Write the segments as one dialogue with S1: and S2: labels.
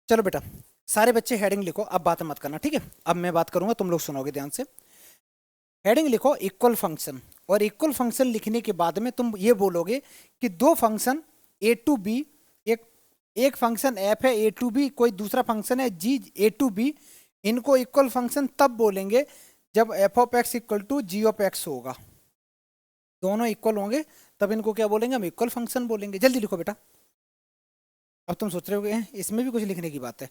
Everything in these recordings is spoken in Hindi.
S1: चलो बेटा, सारे बच्चे हेडिंग लिखो, अब बात मत करना, ठीक है। अब मैं बात करूंगा, तुम लोग सुनोगे ध्यान से। हेडिंग लिखो इक्वल फंक्शन, और इक्वल फंक्शन लिखने के बाद में तुम ये बोलोगे कि दो फंक्शन ए टू बी, एक एक फंक्शन एफ है ए टू बी, कोई दूसरा फंक्शन है जी ए टू बी, इनको इक्वल फंक्शन तब बोलेंगे जब f of x equal to g of x होगा। दोनों इक्वल होंगे तब इनको क्या बोलेंगे, हम इक्वल फंक्शन बोलेंगे। जल्दी लिखो बेटा। अब तुम सोच रहे होगे इसमें भी कुछ लिखने की बात है।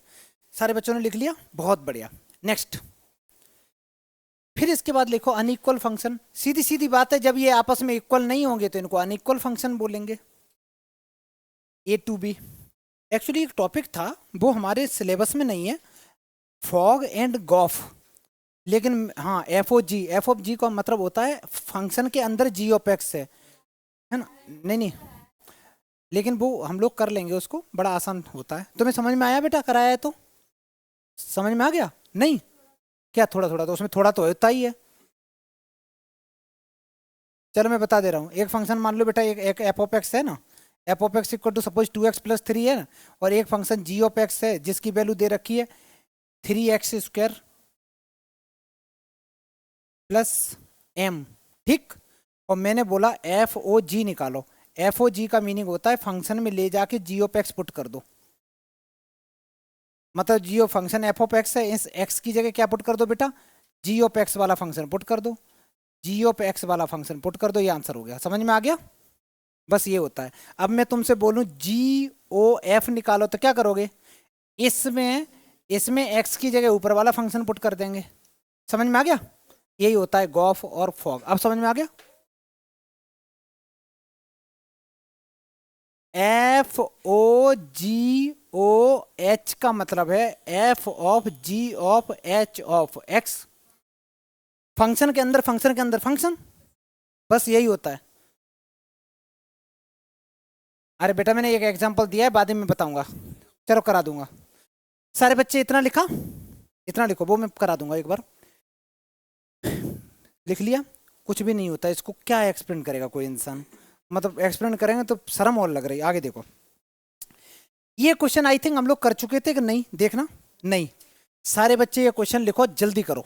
S1: सारे बच्चों ने लिख लिया, बहुत बढ़िया। नेक्स्ट, फिर इसके बाद लिखो अनइक्वल फंक्शन। सीधी सीधी बात है, जब ये आपस में इक्वल नहीं होंगे तो इनको अनइक्वल फंक्शन बोलेंगे। ए टू बी, एक्चुअली एक टॉपिक था वो हमारे सिलेबस में नहीं है, फॉग एंड गॉफ, लेकिन हाँ एफ ऑफ जी का मतलब होता है फंक्शन के अंदर जी ऑफ एक्स है ना। नहीं नहीं, लेकिन वो हम लोग कर लेंगे, उसको बड़ा आसान होता है। तुम्हें समझ में आया बेटा, कराया है तो समझ में आ गया? नहीं क्या थोड़ा थोड़ा, तो उसमें थोड़ा तो होता ही है। चलो मैं बता दे रहा हूँ, एक फंक्शन मान लो बेटा, एक एफ ऑफ एक्स है ना, f of x equal to suppose 2x+3 है ना, और एक फंक्शन जी ऑफ एक्स है जिसकी वैल्यू दे रखी है 3x² प्लस एम, ठीक। और मैंने बोला एफ ओ जी निकालो। एफ ओ जी का मीनिंग होता है फंक्शन में ले जाके जी ऑफ एक्स पुट कर दो, मतलब g of function f of x है, इस एक्स की जगह क्या पुट कर दो बेटा, जी ऑफ एक्स वाला फंक्शन पुट कर दो, जी ऑफ एक्स वाला फंक्शन पुट कर दो, ये आंसर हो गया। समझ में आ गया? बस ये होता है। अब मैं तुमसे बोलूं जी ओ एफ निकालो तो क्या करोगे, इसमें इसमें एक्स की जगह ऊपर वाला फंक्शन पुट कर देंगे। समझ में आ गया? यही होता है गॉफ और फॉग। अब समझ में आ गया? एफ ओ जी ओ एच का मतलब है f of g of h of x, function के अंदर फंक्शन के अंदर फंक्शन, बस यही होता है। अरे बेटा मैंने एक एग्जांपल दिया है, बाद में बताऊंगा, चलो करा दूंगा। सारे बच्चे इतना लिखा, इतना लिखो, वो मैं करा दूंगा एक बार। लिख लिया? कुछ भी नहीं होता, इसको क्या एक्सप्लेन करेगा कोई इंसान, मतलब एक्सप्लेन करेंगे तो शर्म और लग रही है। आगे देखो, ये क्वेश्चन आई थिंक हम लोग कर चुके थे कि नहीं, देखना। नहीं, सारे बच्चे ये क्वेश्चन लिखो, जल्दी करो।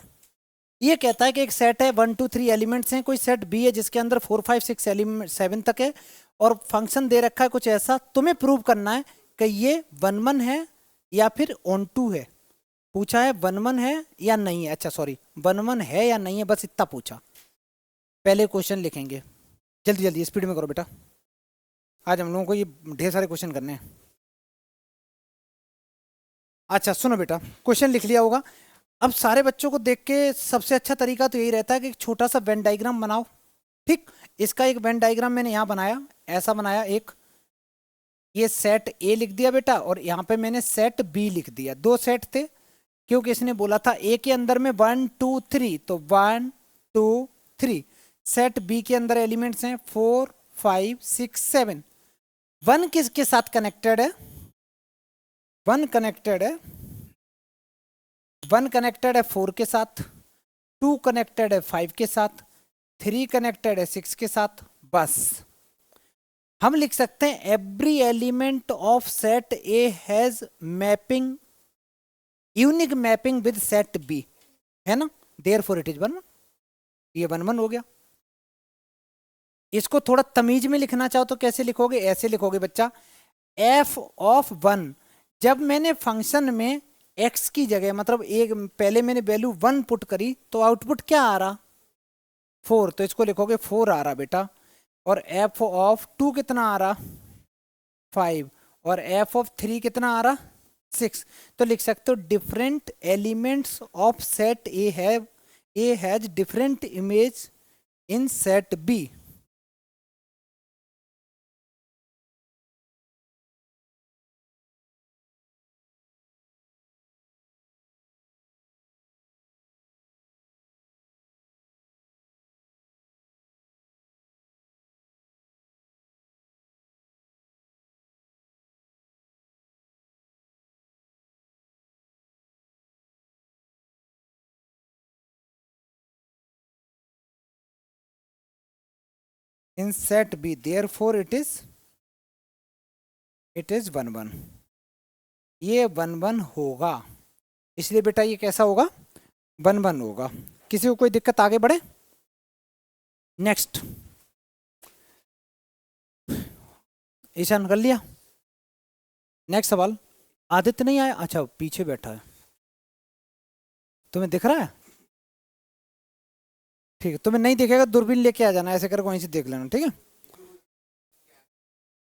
S1: ये कहता है कि एक सेट है 1 2 3 एलिमेंट्स हैं, कोई सेट बी है जिसके अंदर 4 5 6 एलिमेंट 7 तक है, और फंक्शन दे रखा है कुछ ऐसा, तुम्हें प्रूव करना है कि ये 1 1 है या फिर ऑन टू है। पूछा है 1 1 है या नहीं है, अच्छा सॉरी 1 1 है या नहीं है, बस इतना पूछा। पहले क्वेश्चन लिखेंगे, जल्दी जल्दी स्पीड में करो बेटा, आज हम लोगों को ये ढेर सारे क्वेश्चन करने हैं। अच्छा सुनो बेटा, क्वेश्चन लिख लिया होगा। अब सारे बच्चों को देख के सबसे अच्छा तरीका तो यही रहता है कि एक छोटा सा वेन डायग्राम बनाओ, ठीक। इसका एक वेन डायग्राम मैंने यहाँ बनाया, ऐसा बनाया एक, ये सेट ए लिख दिया बेटा, और यहाँ पे मैंने सेट बी लिख दिया। दो सेट थे, क्योंकि इसने बोला था ए के अंदर में 1 2 3, तो 1 2 3। सेट बी के अंदर एलिमेंट्स हैं 4 5 6 7। वन किसके साथ कनेक्टेड है, वन कनेक्टेड है, वन कनेक्टेड है 4 के साथ, 2 कनेक्टेड है 5 के साथ, 3 कनेक्टेड है 6 के साथ। बस हम लिख सकते हैं every element of set A has mapping, unique mapping with set B, है ना, देयरफॉर इट इज 1 1। ये 1 1 हो गया। इसको थोड़ा तमीज में लिखना चाहो तो कैसे लिखोगे, ऐसे लिखोगे बच्चा, एफ ऑफ 1, जब मैंने फंक्शन में एक्स की जगह मतलब एक पहले मैंने वैल्यू 1 पुट करी तो आउटपुट क्या आ रहा, 4, तो इसको लिखोगे 4 आ रहा बेटा। और एफ ऑफ 2 कितना आ रहा, 5, और एफ ऑफ 3 कितना आ रहा, 6। तो लिख सकते हो different elements of set A has different image in set B. In set B therefore it is 1 1। ये 1 1 होगा, इसलिए बेटा ये कैसा होगा, 1 1 होगा। किसी को कोई दिक्कत, आगे बढ़े। नेक्स्ट, ईशान कर लिया। नेक्स्ट सवाल, आदित्य नहीं आया, अच्छा पीछे बैठा है, तुम्हें दिख रहा है, ठीक है, तुम्हें नहीं दिखेगा दूरबीन लेके आ जाना, ऐसे कर वहीं से देख लेना, ठीक है।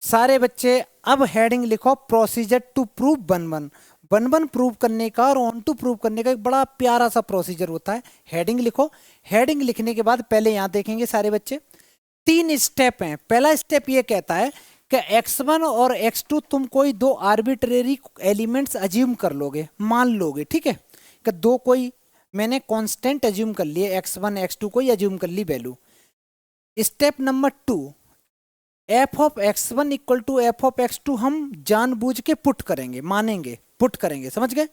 S1: सारे बच्चे अब हेडिंग लिखो, प्रोसीजर टू प्रूव 1 1। 1 1 प्रूव करने का और ऑन टू प्रूव करने का एक बड़ा प्यारा सा प्रोसीजर होता है। हेडिंग लिखो, हेडिंग लिखने के बाद पहले यहां देखेंगे सारे बच्चे 3 स्टेप हैं। पहला स्टेप ये कहता है कि x1 और x2 तुम कोई दो आर्बिट्रेरी एलिमेंट्स अज्यूम कर लोगे, मान लोगे, ठीक है, कि दो कोई मैंने कांस्टेंट अज्यूम कर लिए, x1 x2 कोई अज्यूम कर ली value. Step number 2, f of x1 equal to f of x2 हम जानबूझ के पुट करेंगे, मानेंगे, पुट करेंगे, समझ गए।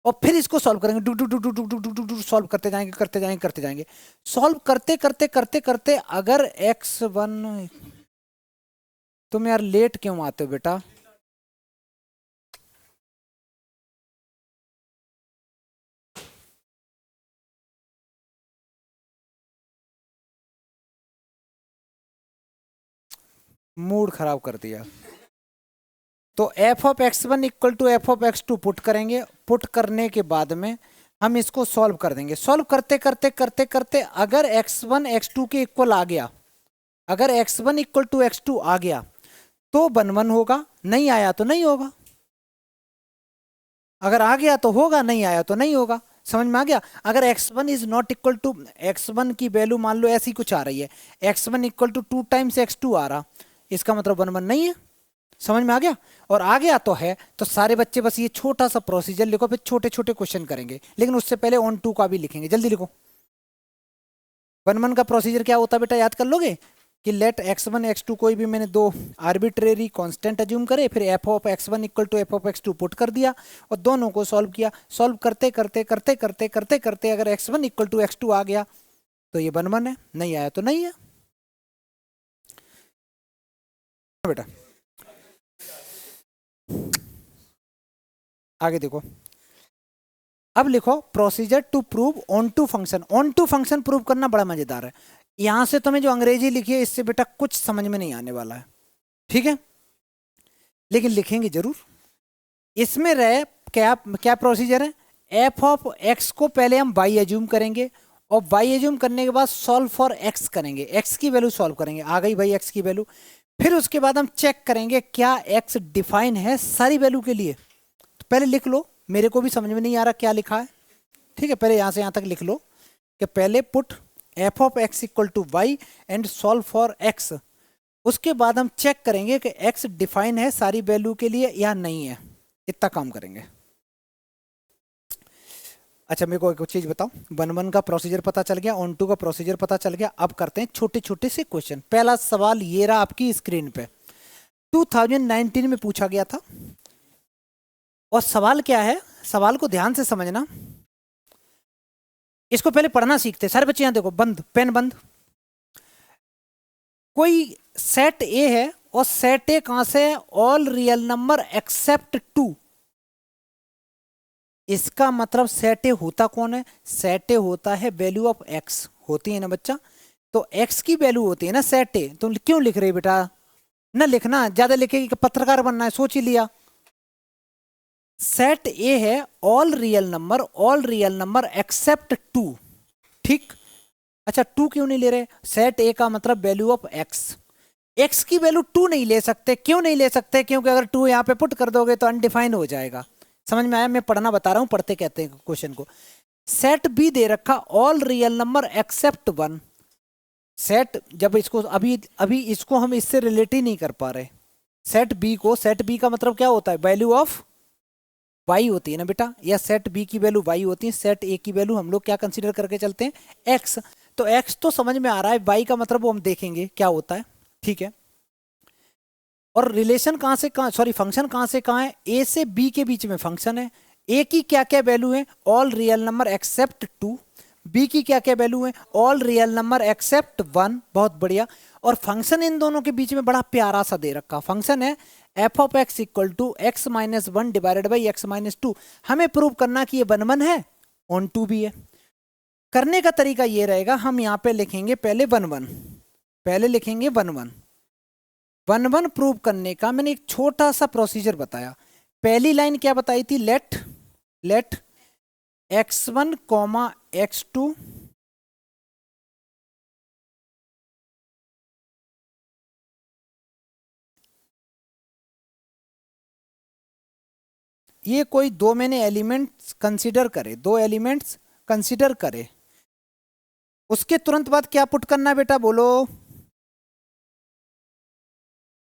S1: और फिर इसको सॉल्व करेंगे, do do do do do do do do solve करते जाएंगे, करते जाएंगे, करते जाएंगे, सॉल्व करते करते करते करते अगर x1, तुम यार लेट क्यों आते हो बेटा, मूड खराब कर दिया। तो f of x1 equal to f of x2 put करेंगे, पुट करने के बाद में हम इसको सॉल्व कर देंगे, सॉल्व करते करते करते करते अगर x1 x2 के इक्वल आ गया, अगर x1 इक्वल टू x2 आ गया तो 1 1 होगा, नहीं आया तो नहीं होगा, अगर आ गया तो होगा, नहीं आया तो नहीं होगा। समझ में आ गया। अगर x1 is not equal to, x1 की वैल्यू मान लो ऐसी कुछ आ रही है, x1 equal to 2 times x2 आ रहा, इसका मतलब 1 1 नहीं है। समझ में आ गया। और आ गया तो है, तो सारे बच्चे बस ये छोटा सा प्रोसीजर लिखो, फिर छोटे छोटे क्वेश्चन करेंगे, लेकिन उससे पहले ऑन टू का भी लिखेंगे, जल्दी लिखो। 1 1 का प्रोसीजर क्या होता है बेटा, याद कर लोगे कि लेट x1 x2 कोई भी मैंने दो आर्बिट्रेरी कांस्टेंट अज्यूम करे, फिर f of x1 equal to f of x2 put कर दिया और दोनों को सॉल्व किया, सॉल्व करते करते करते करते करते करते अगर x1 इक्वल टू x2 आ गया तो ये 1 1 है, नहीं आया तो नहीं है बेटा। आगे देखो, अब लिखो procedure to prove onto function. Onto function prove करना बड़ा मजेदार है। यहां से तुम्हें जो अंग्रेजी लिखी है इससे बेटा कुछ समझ में नहीं आने वाला है, ठीक है, लेकिन लिखेंगे जरूर। इसमें रहे क्या, क्या प्रोसीजर है, एफ ऑफ एक्स को पहले हम वाई एज्यूम करेंगे और वाई एज्यूम करने के बाद सॉल्व फॉर एक्स करेंगे, एक्स की वैल्यू सॉल्व करेंगे, आ गई भाई एक्स की वैल्यू। फिर उसके बाद हम चेक करेंगे क्या एक्स डिफाइन है सारी वैल्यू के लिए। तो पहले लिख लो, मेरे को भी समझ में नहीं आ रहा क्या लिखा है, ठीक है, पहले यहां से यहां तक लिख लो कि पहले put f of x equal to y and solve for x. उसके बाद हम चेक करेंगे कि एक्स डिफाइन है सारी वैल्यू के लिए या नहीं है, इतना काम करेंगे। अच्छा मेरे को एक चीज बताओ, 1 1 का प्रोसीजर पता चल गया, ऑन टू का प्रोसीजर पता चल गया, अब करते हैं छोटे छोटे से क्वेश्चन। पहला सवाल ये रहा आपकी स्क्रीन पे, 2019 में पूछा गया था। और सवाल क्या है, सवाल को ध्यान से समझना, इसको पहले पढ़ना सीखते सारे बच्चे। यहां देखो, बंद, पेन बंद। कोई सेट ए है और सेट ए कहां से है, ऑल रियल नंबर एक्सेप्ट 2। इसका मतलब सेट ए होता कौन है, सेट ए होता है वैल्यू ऑफ एक्स, होती है ना बच्चा, तो एक्स की वैल्यू होती है ना सेट ए। तुम क्यों लिख रहे बेटा, ना लिखना, ज्यादा लिखेगी कि पत्रकार बनना है, सोच ही लिया। सेट ए है all real number, all real number except 2, ठीक। अच्छा 2 क्यों नहीं ले रहे, सेट ए का मतलब वैल्यू ऑफ एक्स, एक्स की वैल्यू 2 नहीं ले सकते, क्यों नहीं ले सकते, क्योंकि अगर 2 यहां पे पुट कर दोगे तो अनडिफाइंड हो जाएगा। समझ में आया, मैं पढ़ना बता रहा हूं, पढ़ते कहते हैं क्वेश्चन को। सेट बी दे रखा all real number accept 1। Set जब इसको अभी अभी इसको हम इससे रिलेट ही नहीं कर पा रहे, सेट बी को, सेट बी का मतलब क्या होता है, वैल्यू ऑफ वाई होती है ना बेटा, या सेट बी की वैल्यू वाई होती है, सेट ए की वैल्यू हम लोग क्या कंसीडर करके चलते हैं, एक्स। तो एक्स तो समझ में आ रहा है, वाई का मतलब वो हम देखेंगे क्या होता है, ठीक है। और रिलेशन कहां से कहां, सॉरी फंक्शन कहां से कहां है, ए से बी के बीच में फंक्शन है। ए की क्या क्या वैल्यू है, all real number except 2। B की क्या क्या वैल्यू है, ऑल रियल नंबर एक्सेप्ट 1। बहुत बढ़िया। और फंक्शन इन दोनों के बीच में बड़ा प्यारा सा दे रखा, फंक्शन है f of x equal to x minus one divided by x minus two. हमें प्रूव करना कि ये वन वन है, ऑन टू भी है। करने का तरीका ये रहेगा, हम यहाँ पे लिखेंगे पहले वन वन, पहले लिखेंगे one one. One one prove करने का मैंने एक छोटा सा प्रोसीजर बताया। पहली लाइन क्या बताई थी, let x one comma x two ये कोई दो मैंने एलिमेंट्स कंसीडर करे, दो एलिमेंट्स कंसीडर करे। उसके तुरंत बाद क्या पुट करना है बेटा, बोलो।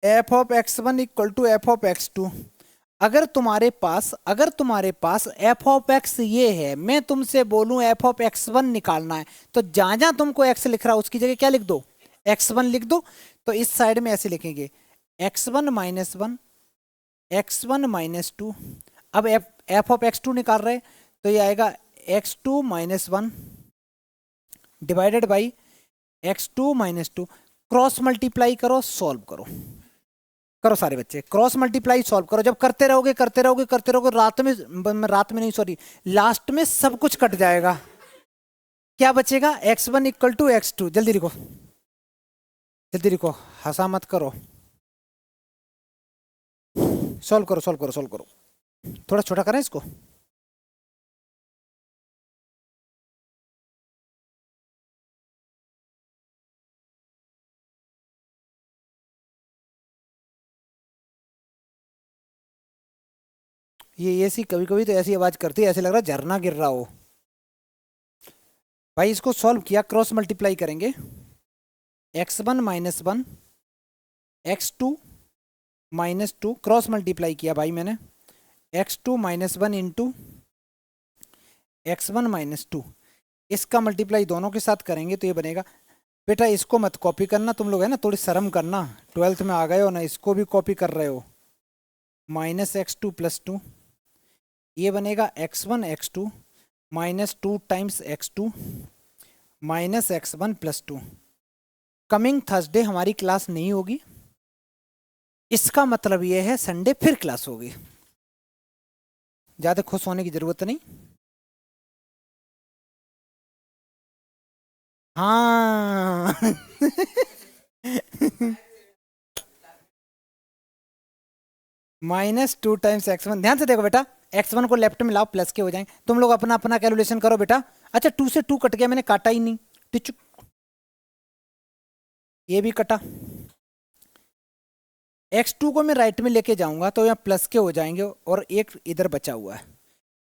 S1: F of x one equal to f of x two. अगर तुम्हारे पास एफ ऑफ एक्स ये है, मैं तुमसे बोलूं एफ ऑफ एक्स वन निकालना है, तो जहां जहां तुमको एक्स लिख रहा है उसकी जगह क्या लिख दो, एक्स वन लिख दो। तो इस साइड में ऐसे लिखेंगे x one minus one, x one minus two. अब एफ ऑफ एक्स टू निकाल रहे, तो ये आएगा x two minus one divided by x two minus two. Cross multiply करो, सॉल्व करो, करो सारे बच्चे क्रॉस मल्टीप्लाई सॉल्व करो। जब करते रहोगे रात में नहीं सॉरी, लास्ट में सब कुछ कट जाएगा। क्या बचेगा, x one equal to x two. जल्दी लिखो, जल्दी लिखो, हंसा मत करो। सॉल्व करो, सॉल्व करो, सॉल्व करो। थोड़ा छोटा करें इसको। ये ऐसी कभी कभी तो ऐसी आवाज करती है, ऐसे लग रहा है झरना गिर रहा हो। भाई इसको सॉल्व किया, क्रॉस मल्टीप्लाई करेंगे, x one minus one, x two minus two, cross multiply किया भाई मैंने, x two minus one into x one minus two. इसका मल्टीप्लाई दोनों के साथ करेंगे तो ये बनेगा। बेटा इसको मत कॉपी करना, तुम लोग है ना थोड़ी शर्म करना, 12th में आ गए हो ना, इसको भी कॉपी कर रहे हो। Minus x two plus two, ये बनेगा x one x two minus two times x two minus x one plus two. Coming Thursday हमारी क्लास नहीं होगी, इसका मतलब ये है संडे फिर क्लास होगी। ज्यादा खुश होने की जरूरत नहीं। हाँ minus two times x one. ध्यान से देखो बेटा, एक्स वन को लेफ्ट में लाओ, प्लस के हो जाएंगे। तुम लोग अपना अपना कैलकुलेशन करो बेटा। अच्छा टू से टू कट गया, मैंने काटा ही नहीं, टिचुक, ये भी कटा। एक्स टू को मैं राइट में लेके जाऊंगा तो यहाँ प्लस के हो जाएंगे, और एक इधर बचा हुआ है।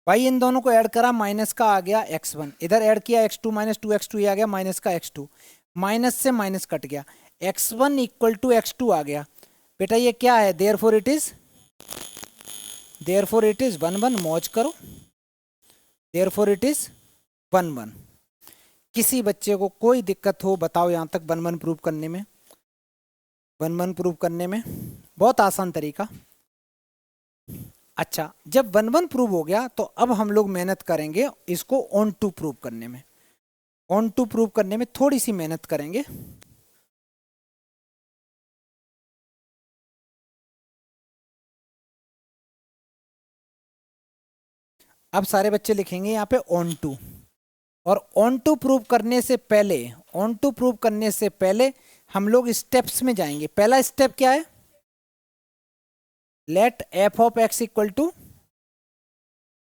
S1: भाई इन दोनों को ऐड करा, माइनस का आ गया एक्स वन, इधर ऐड किया x two minus two x two, ये आ गया माइनस का एक्स टू, माइनस से माइनस कट गया, x one equal to x two आ गया। बेटा ये क्या है, therefore it is one one. मौज करो, therefore it is one one. किसी बच्चे को कोई दिक्कत हो बताओ यहाँ तक वन वन प्रूव करने में? वन वन प्रूव करने में बहुत आसान तरीका। अच्छा जब वन वन प्रूव हो गया तो अब हम लोग मेहनत करेंगे इसको ऑन टू प्रूव करने में। ऑन टू प्रूव करने में थोड़ी सी मेहनत करेंगे। अब सारे बच्चे लिखेंगे यहाँ पे ऑन टू, और ऑन टू प्रूव करने से पहले, ऑन टू प्रूव करने से पहले हम लोग स्टेप्स में जाएंगे। पहला स्टेप क्या है, let f of x equal to,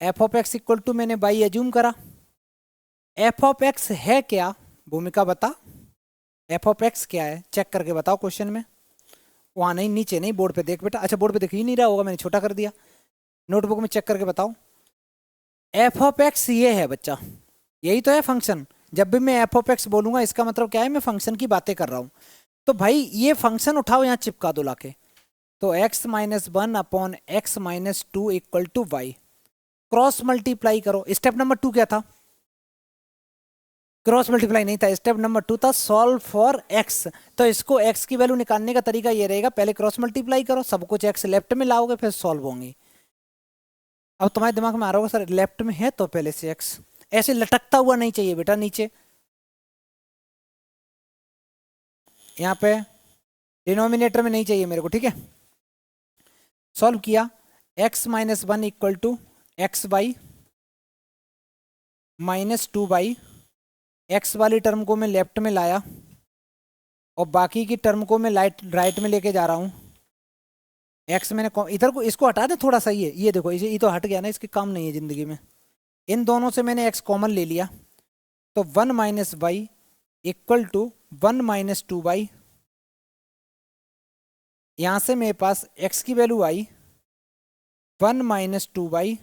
S1: f of x equal to मैंने बाई एज्यूम करा। एफ ऑफ एक्स है क्या, भूमिका बता, एफ ऑफ एक्स क्या है, चेक करके बताओ क्वेश्चन में। वहां नहीं, नीचे नहीं, बोर्ड पे देख बेटा। अच्छा बोर्ड पे दिख ही नहीं रहा होगा, मैंने छोटा कर दिया। नोटबुक में चेक करके बताओ। एफ ऑफ एक्स ये है बच्चा, यही तो है फंक्शन। जब भी मैं एफ ऑफ एक्स बोलूंगा इसका मतलब क्या है, मैं फंक्शन की बातें कर रहा हूं। तो भाई ये फंक्शन उठाओ, यहाँ चिपका दो लाके। तो x minus one upon x minus two equal to y. Cross multiply करो। स्टेप नंबर टू क्या था, क्रॉस मल्टीप्लाई नहीं था, स्टेप नंबर टू था सॉल्व फॉर एक्स। तो इसको एक्स की वैल्यू निकालने का तरीका ये रहेगा, पहले क्रॉस मल्टीप्लाई करो, सब कुछ एक्स लेफ्ट में लाओगे फिर सॉल्व होंगे। अब तुम्हारे दिमाग में आ रहा होगा सर लेफ्ट में है तो पहले से एक्स, ऐसे लटकता हुआ नहीं चाहिए बेटा नीचे, यहाँ पे डिनोमिनेटर में नहीं चाहिए मेरे को, ठीक है। सॉल्व किया, x-1 equal to x by -2 by, x वाली टर्म को मैं लेफ्ट में लाया और बाकी की टर्म को मैं राइट में लेके जा रहा हूँ। एक्स मैंने इधर को इसको हटा दें थोड़ा सा, ये देखो ये तो हट गया ना, इसके काम नहीं है जिंदगी में। इन दोनों से मैंने एक्स कॉमन ले लिया, तो 1-y इक्वल टू 1-2y। यहाँ से मेरे पास x की value I 1-2y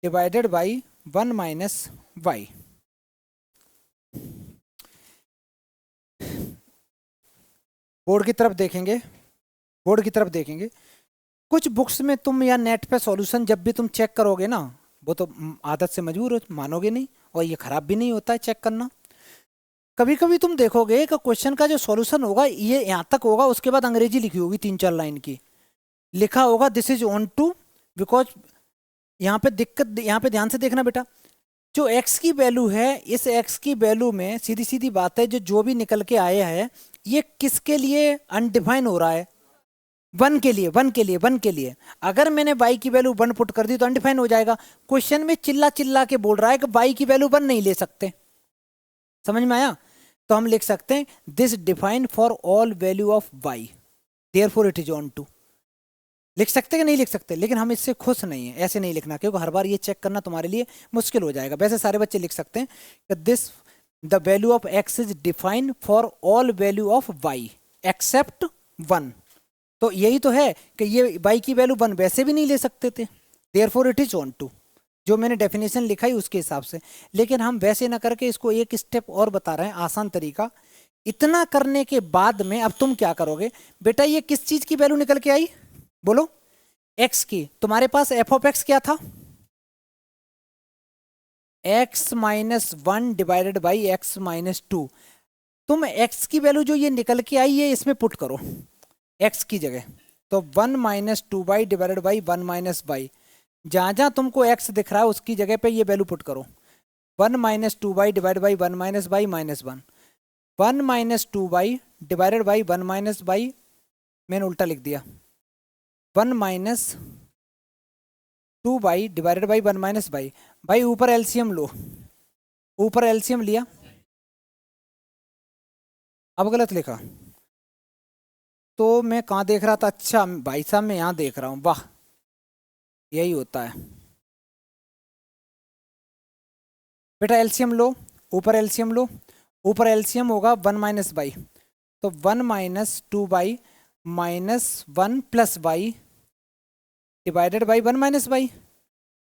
S1: divided by 1-y। Board की तरफ देखेंगे, बोर्ड की तरफ देखेंगे। कुछ बुक्स में तुम या नेट पे सॉल्यूशन जब भी तुम चेक करोगे ना, वो तो आदत से मजबूर हो, मानोगे नहीं, और ये खराब भी नहीं होता है चेक करना। कभी कभी तुम देखोगे कि क्वेश्चन का जो सॉल्यूशन होगा ये यहाँ तक होगा, उसके बाद अंग्रेजी लिखी होगी 3-4 लाइन की, लिखा होगा this is onto, because यहाँ पे दिक्कत, यहाँ पे ध्यान से देखना बेटा, जो x की वैल्यू है, इस x की वैल्यू में सीधी सीधी बात है, जो भी निकल के आया है ये किसके लिए अनडिफाइन हो रहा है, 1 के लिए, 1 के लिए, 1 के लिए। अगर मैंने y की वैल्यू 1 पुट कर दी तो अनडिफाइन हो जाएगा। क्वेश्चन में चिल्ला चिल्ला के बोल रहा है कि y की वैल्यू 1 नहीं ले सकते, समझ में आया? तो हम लिख सकते हैं this define for all value of y therefore it is onto. लिख सकते कि नहीं लिख सकते, लेकिन हम इससे खुश नहीं है, ऐसे नहीं लिखना, क्योंकि हर बार ये चेक करना तुम्हारे लिए मुश्किल हो जाएगा। वैसे सारे बच्चे लिख सकते हैं कि this the value of x is define for all value of y except 1। तो यही तो है कि ये y की वैल्यू 1 वैसे भी नहीं ले सकते थे, therefore it is onto, जो मैंने डेफिनेशन लिखा है उसके हिसाब से। लेकिन हम वैसे ना करके इसको एक स्टेप और बता रहे हैं, आसान तरीका। इतना करने के बाद में अब तुम क्या करोगे बेटा, ये किस चीज की वैल्यू निकल के आई, बोलो? x की। तुम्हारे पास f ऑफ x क्या था, x-1 डिवाइडेड बाई x-2। तुम x की वैल्यू जो ये निकल के आई है इसमें पुट करो x की जगह, तो 1-2y डिवाइडेड बाई 1-y। जहां जहां तुमको x दिख रहा है उसकी जगह पे ये वैल्यू पुट करो, 1-2y divided by 1-y -1, 1-2y divided by 1-y, मैंने उल्टा लिख दिया, 1-2y डिवाइडेड बाई 1-y। भाई ऊपर एलसीएम लो, ऊपर एलसीएम लिया, अब गलत लिखा, तो मैं कहाँ देख रहा था, अच्छा भाई साहब मैं यहाँ देख रहा हूँ, वाह यही होता है बेटा। एलसीएम लो, ऊपर एलसीएम लो, ऊपर एलसीएम होगा 1-y, तो 1-2y -1 plus y divided by 1-y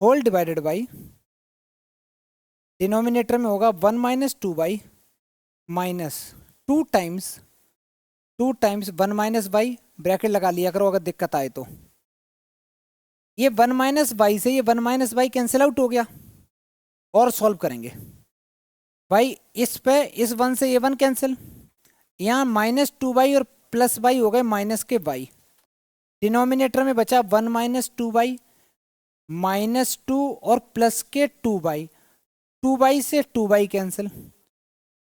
S1: whole divided by, denominator में होगा 1-2y -2 टाइम्स 1-y, ब्रैकेट लगा लिया करो अगर दिक्कत आए तो। ये 1-y से ये 1-y कैंसिल आउट हो गया, और सॉल्व करेंगे भाई, इस पे इस 1 से ये 1 कैंसिल, यहाँ -2y और प्लस y हो गए माइनस के y, डिनोमिनेटर में बचा 1-2y -2 और प्लस के 2y, 2y से 2y कैंसिल,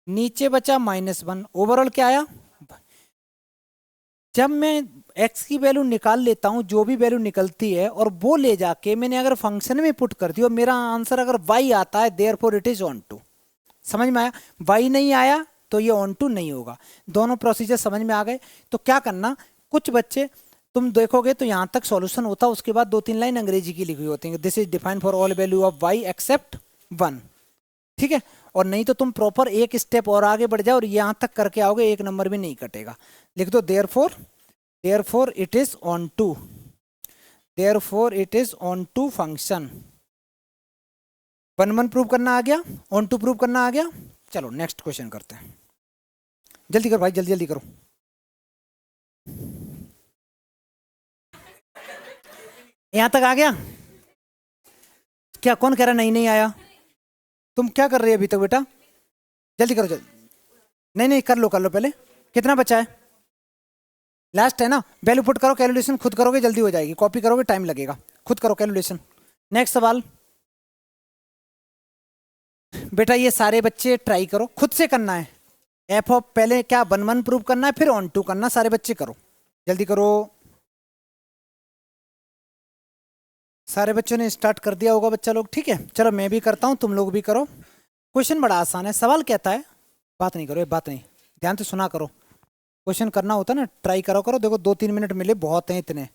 S1: नीचे बचा -1, ओवरऑल क्या आया? जब मैं x की वैल्यू निकाल लेता हूं, जो भी वैल्यू निकलती है, और वो ले जाके मैंने अगर फंक्शन में पुट कर दी और मेरा आंसर अगर y आता है, therefore it is onto. समझ में आया? y नहीं आया तो ये ऑन टू नहीं होगा। दोनों प्रोसीजर समझ में आ गए? तो क्या करना, कुछ बच्चे तुम देखोगे तो यहाँ तक सॉल्यूशन होता है, उसके बाद 2-3 लाइन अंग्रेजी की लिखी होती है, this is define for all value of y except 1, ठीक है? और नहीं तो तुम प्रॉपर एक स्टेप और आगे बढ़ जाओ और यहाँ तक करके आओगे, एक नंबर भी नहीं कटेगा। लिख दो therefore it is onto, therefore it is onto function. 1-1 prove करना आ गया, ऑन टू प्रूव करना आ गया। चलो नेक्स्ट क्वेश्चन करते हैं, जल्दी करो भाई, जल्दी जल्दी करो। यहां तक आ गया क्या? कौन कह रहा नहीं नहीं आया? तुम क्या कर रहे हो अभी तक बेटा? जल्दी करो जल्दी। नहीं नहीं कर लो पहले। कितना बचा है? लास्ट है ना? वैल्यू पुट करो, कैलकुलेशन खुद करोगे जल्दी हो जाएगी, कॉपी करोगे टाइम लगेगा, खुद करो कैलकुलेशन। नेक्स्ट सवाल बेटा, ये सारे बच्चे ट्राई करो, खुद से करना है। एफ ऑफ पहले क्या 1-1 प्रूव करना है, फिर ऑन टू करना, सारे बच्चे करो, जल्दी करो। सारे बच्चों ने स्टार्ट कर दिया होगा बच्चा लोग, ठीक है। चलो मैं भी करता हूँ, तुम लोग भी करो। क्वेश्चन बड़ा आसान है। सवाल कहता है, बात नहीं करो, ये बात नहीं, ध्यान से सुना करो। क्वेश्चन करना होता है ना, ट्राई करो करो। देखो 2-3 मिनट मिले, बहुत हैं इतने।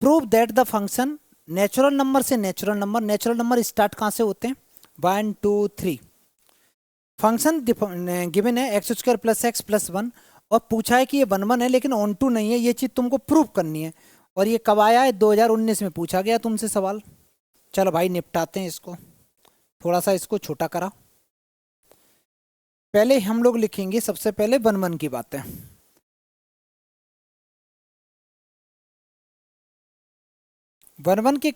S1: Prove that the function natural number से नेचुरल नंबर स्टार्ट कहाँ से होते हैं? 1 2 3। फंक्शन गिवन है x square plus x plus one, और पूछा है कि ये 1 1 है लेकिन ऑन टू नहीं है। ये चीज़ तुमको प्रूव करनी है। और ये कब आया है? 2019 में पूछा गया तुमसे सवाल। चलो भाई निपटाते हैं इसको, थोड़ा सा इसको छोटा करा। पहले हम लोग लिखेंगे सबसे पहले 1 1 की बातें। 1 1 के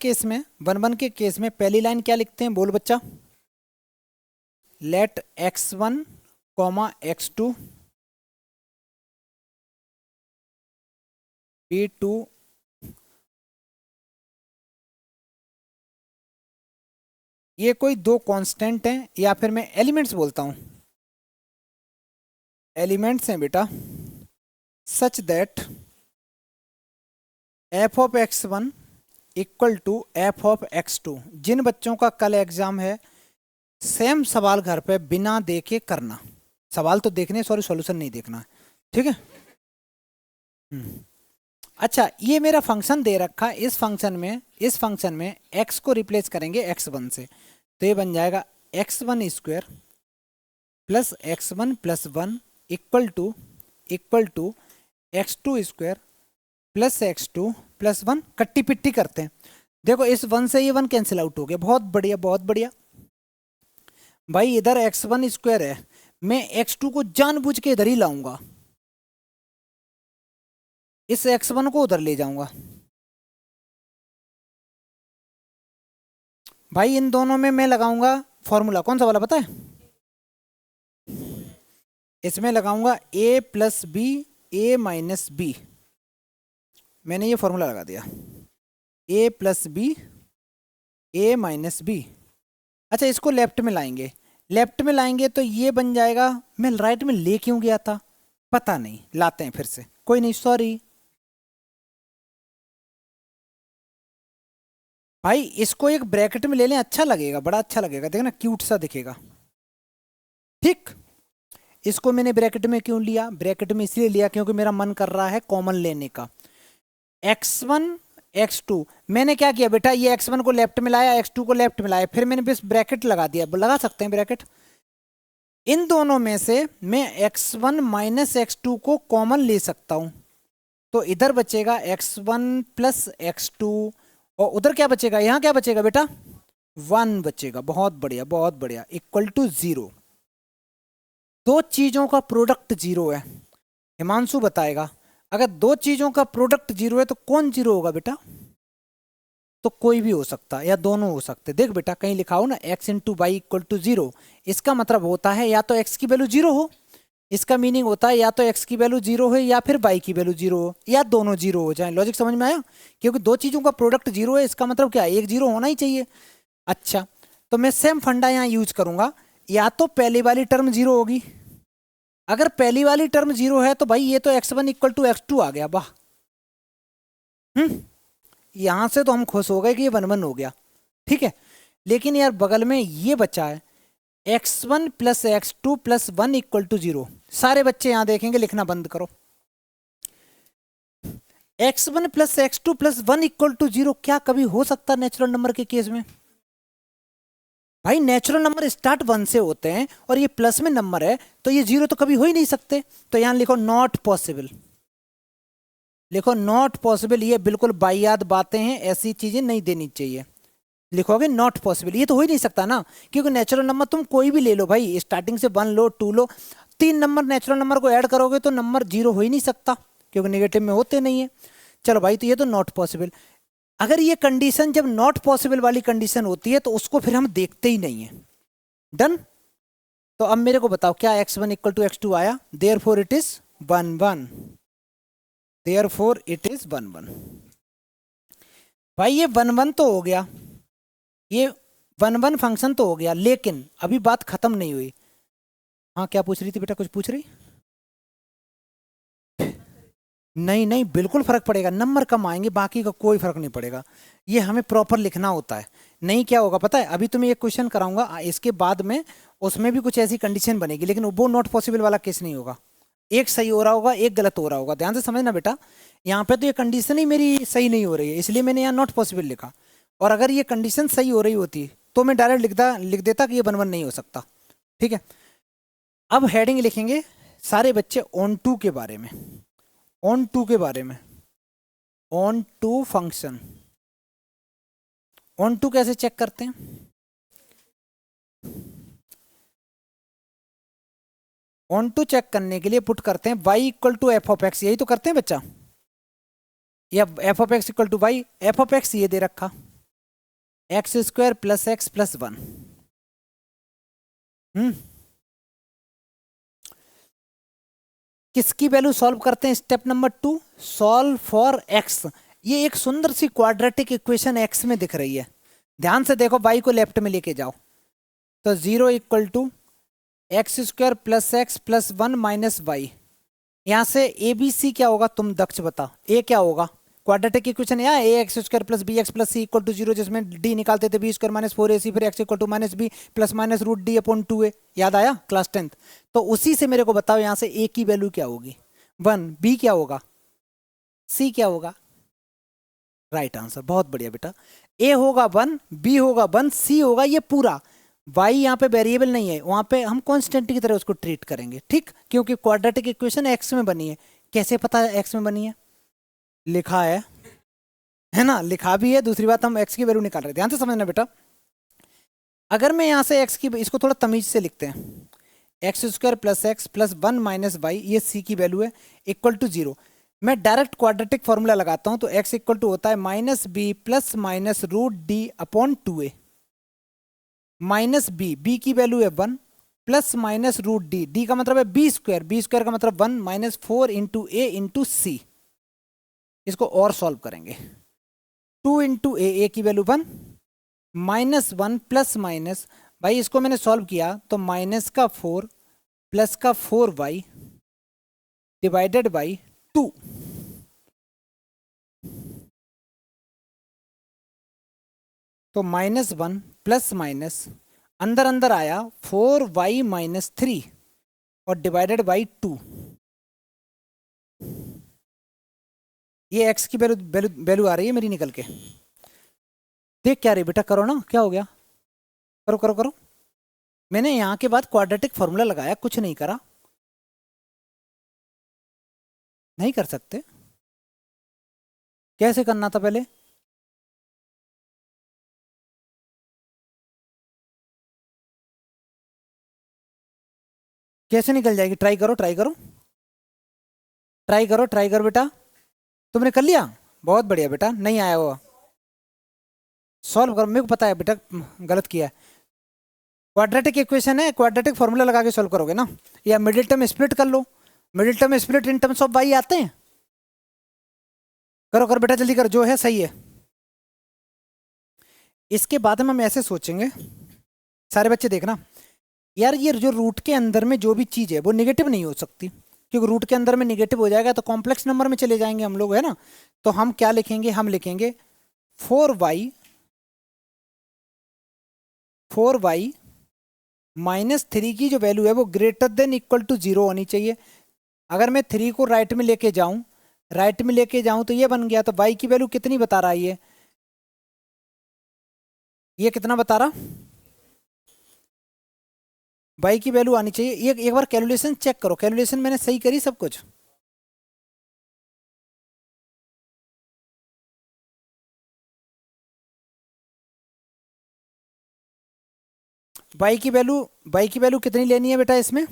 S1: केस में पहली लाइन क्या लिखते हैं? बोल बच्चा। Let x1 comma x2 be two. ये कोई दो कांस्टेंट हैं, या फिर मैं एलिमेंट्स बोलता हूं, एलिमेंट्स हैं बेटा। Such that f of x1 equal to f of x2। जिन बच्चों का कल एग्जाम है, सेम सवाल घर पे बिना देखे करना। सवाल तो देखने, सॉरी सॉल्यूशन नहीं देखना है, ठीक है। अच्छा, ये मेरा फंक्शन दे रखा है। इस फंक्शन में x को रिप्लेस करेंगे x1 से, तो ये बन जाएगा x1 square plus x1 plus one equal to x2 square plus x2 plus one. कट्टी पिट्टी करते हैं। देखो इस वन से ये वन कैंसिल आउट हो गया। बहुत बढ़िया बहुत बढ़िया भाई। इधर x1 स्क्वायर है, मैं x2 को जानबूझ के इधर ही लाऊंगा, इस x1 को उधर ले जाऊंगा। भाई इन दोनों में मैं लगाऊंगा फॉर्मूला, कौन सा वाला पता है? इसमें लगाऊंगा a plus b a minus b. मैंने ये फॉर्मूला लगा दिया, a plus b a minus b. अच्छा, इसको लेफ्ट में लाएंगे तो ये बन जाएगा। मैं राइट में ले क्यों गया था पता नहीं, लाते हैं फिर से, कोई नहीं, सॉरी भाई। इसको एक ब्रैकेट में ले लें, अच्छा लगेगा, बड़ा अच्छा लगेगा, देखना क्यूट सा दिखेगा, ठीक। इसको मैंने ब्रैकेट में क्यों लिया? ब्रैकेट में इसलिए लिया क्योंकि मेरा मन कर रहा है कॉमन लेने का। x1 x2, मैंने क्या किया बेटा, ये x1 को लेफ्ट में लाया, x2 को लेफ्ट में लाया, फिर मैंने बस ब्रैकेट लगा दिया। लगा सकते हैं ब्रैकेट। इन दोनों में से मैं x1 माइनस x2 को कॉमन ले सकता हूं, तो इधर बचेगा x1 प्लस x2, और उधर क्या बचेगा? यहां क्या बचेगा बेटा? 1 बचेगा। बहुत बढ़िया बहुत बढ़िया, इक्वल टू 0। दो चीजों का प्रोडक्ट 0 है। हिमांशु बताएगा, अगर दो चीजों का प्रोडक्ट 0 है तो कौन 0 होगा बेटा? तो कोई भी हो सकता है या दोनों हो सकते। देख बेटा, कहीं लिखा हो ना x into y equal to 0, इसका मतलब होता है या तो x की वैल्यू 0 हो, इसका मीनिंग होता है या तो x की वैल्यू 0 हो या फिर y की वैल्यू 0 हो, या दोनों 0 हो जाए। लॉजिक समझ में आया? क्योंकि दो चीजों का प्रोडक्ट 0 है, इसका मतलब क्या है? एक 0 होना ही चाहिए। अच्छा, तो मैं सेम फंडा यहाँ यूज करूंगा। या तो पहली वाली टर्म 0 होगी, अगर पहली वाली टर्म 0 है तो भाई ये तो x1 इक्वल टू x2 आ गया। वाह, यहां से तो हम खुश हो गए कि ये 1 1 हो गया, ठीक है। लेकिन यार बगल में ये बचा है x1 plus x2 plus one equal to 0। सारे बच्चे यहां देखेंगे, लिखना बंद करो। x1 plus x2 plus one equal to 0 क्या कभी हो सकता नेचुरल नंबर के केस में? भाई नेचुरल नंबर स्टार्ट 1 से होते हैं और ये प्लस में नंबर है, तो ये 0 तो कभी हो ही नहीं सकते। तो यहां लिखो नॉट पॉसिबल, लिखो नॉट पॉसिबल। ये बिल्कुल वाहियात बातें हैं, ऐसी चीजें नहीं देनी चाहिए। लिखोगे नॉट पॉसिबल, ये तो हो ही नहीं सकता ना, क्योंकि नेचुरल नंबर तुम कोई भी ले लो भाई, स्टार्टिंग से 1 लो 2 लो, 3 नंबर नेचुरल नंबर को ऐड करोगे तो नंबर 0 हो ही नहीं सकता, क्योंकि नेगेटिव में होते नहीं है। चलो भाई, तो ये तो नॉट पॉसिबल। अगर ये कंडीशन जब नॉट पॉसिबल वाली कंडीशन होती है तो उसको फिर हम देखते ही नहीं है। डन। तो अब मेरे को बताओ, क्या x1 इक्वल टू x2 आया? Therefore it is 1 1, therefore it is 1 1। भाई ये 1 1 तो हो गया, ये 1 1 फंक्शन तो हो गया, लेकिन अभी बात खत्म नहीं हुई। हाँ, क्या पूछ रही थी बेटा? कुछ पूछ रही? नहीं नहीं, बिल्कुल फर्क पड़ेगा, नंबर कम आएंगे, बाकी का कोई फर्क नहीं पड़ेगा। ये हमें प्रॉपर लिखना होता है। नहीं क्या होगा पता है, अभी तुम्हें एक क्वेश्चन कराऊंगा इसके बाद में, उसमें भी कुछ ऐसी कंडीशन बनेगी, लेकिन वो नॉट पॉसिबल वाला केस नहीं होगा। एक सही हो रहा होगा, एक गलत हो रहा होगा, ध्यान से समझना बेटा। यहाँ पे तो ये कंडीशन ही मेरी सही नहीं हो रही है, इसलिए मैंने यहाँ नॉट पॉसिबल लिखा। और अगर ये कंडीशन सही हो रही होती तो मैं डायरेक्ट लिख देता कि ये वन वन नहीं हो सकता। ठीक है, अब हेडिंग लिखेंगे सारे बच्चे ऑन टू के बारे में। ऑन टू के बारे में, onto function. Onto कैसे चेक करते हैं? ऑन टू चेक करने के लिए पुट करते हैं y equal to f of x, यही तो करते हैं बच्चा, या f of x equal to y. F of x ये दे रखा, x square plus x plus one. किसकी वैल्यू सॉल्व करते हैं? Step number 2, solve for x. ये एक सुंदर सी क्वाड्रेटिक इक्वेशन एक्स में दिख रही है, ध्यान से देखो, y को लेफ्ट में लेके जाओ, तो 0 equal to x square plus x plus one minus y. यहाँ से ए बी सी क्या होगा, तुम दक्ष बताओ, ए क्या होगा? क्वाड्रेटिक इक्वेशन यहाँ a x square plus b x plus c equal to 0, जिसमें डी निकालते थे बी स्क्वायर माइनस 4ac, फिर x equal to minus b plus minus root d upon 2a। याद आया क्लास 10th? तो उसी से मेरे को बताओ यहाँ से ए की वैल्यू क्या होगी? 1, बी क्या होगा, सी क्या होगा? राइट आंसर, बहुत बढ़िया बेटा। ए होगा 1, बी होगा 1, सी होगा ये पूरा। वाई यहाँ पे वेरिएबल नहीं है, वहां पे हम कांस्टेंट की तरह उसको ट्रीट करेंगे, ठीक, क्योंकि क्वाड्रेटिक इक्वेशन एक्स में बनी है। कैसे पता है एक्स में बनी है? लिखा है ना, लिखा भी है। दूसरी बात, हम एक्स की वैल्यू निकाल रहे हैं, ध्यान से समझना बेटा। अगर मैं यहाँ से एक्स की, इसको थोड़ा तमीज से लिखते हैं, x square plus x plus one minus y, ये सी की वैल्यू है, इक्वल टू 0। मैं डायरेक्ट क्वाड्रेटिक फॉर्मूला लगाता हूँ, तो एक्स इक्वल टू होता है minus b plus minus root d upon 2a। Minus b की वैल्यू है 1, प्लस माइनस रूट डी का मतलब है बी स्क्वायर का मतलब 1 माइनस 4 इंटू ए इंटू सी। इसको और सॉल्व करेंगे, 2 इंटू ए की वैल्यू 1, माइनस 1 प्लस माइनस, भाई इसको मैंने सॉल्व किया तो माइनस का 4 प्लस का 4y डिवाइडेड बाई 2। तो -1 प्लस माइनस अंदर अंदर आया 4y माइनस 3 और डिवाइडेड बाई 2। ये x की वैल्यू आ रही है मेरी निकल के। देख क्या रही बेटा, करो ना, क्या हो गया, करो करो करो। मैंने यहाँ के बाद क्वाड्रेटिक फॉर्मूला लगाया, कुछ नहीं करा। नहीं कर सकते? कैसे करना था पहले? कैसे निकल जाएगी? ट्राई करो ट्राई करो ट्राई करो बेटा। तुमने कर लिया, बहुत बढ़िया बेटा। नहीं आया हुआ, सॉल्व करो, मेरे को पता है बेटा गलत किया है। क्वाड्रेटिक इक्वेशन है, क्वाड्रेटिक फॉर्मूला लगा के सॉल्व करोगे ना, या मिडिल टर्म स्प्लिट कर लो। Middle term split in terms of y आते हैं? करो करो बेटा, जल्दी करो, जो है सही है। इसके बाद हम ऐसे सोचेंगे, सारे बच्चे देखना, यार ये जो रूट के अंदर में जो भी चीज़ है वो निगेटिव नहीं हो सकती, क्योंकि रूट के अंदर में निगेटिव हो जाएगा तो कॉम्प्लेक्स नंबर में चले जाएंगे हम लोग, है ना। तो हम क्या लिखेंगे, हम लिखेंगे 4y माइनस 3 की जो वैल्यू है वो ग्रेटर देन इक्वल टू 0 होनी चाहिए। अगर मैं 3 को राइट में लेके जाऊं तो ये बन गया। तो y की वैल्यू कितनी बता रहा है ये कितना बता रहा? y की वैल्यू आनी चाहिए। ये एक बार कैलकुलेशन चेक करो, कैलकुलेशन मैंने सही करी सब कुछ? y की वैल्यू कितनी लेनी है बेटा इसमें?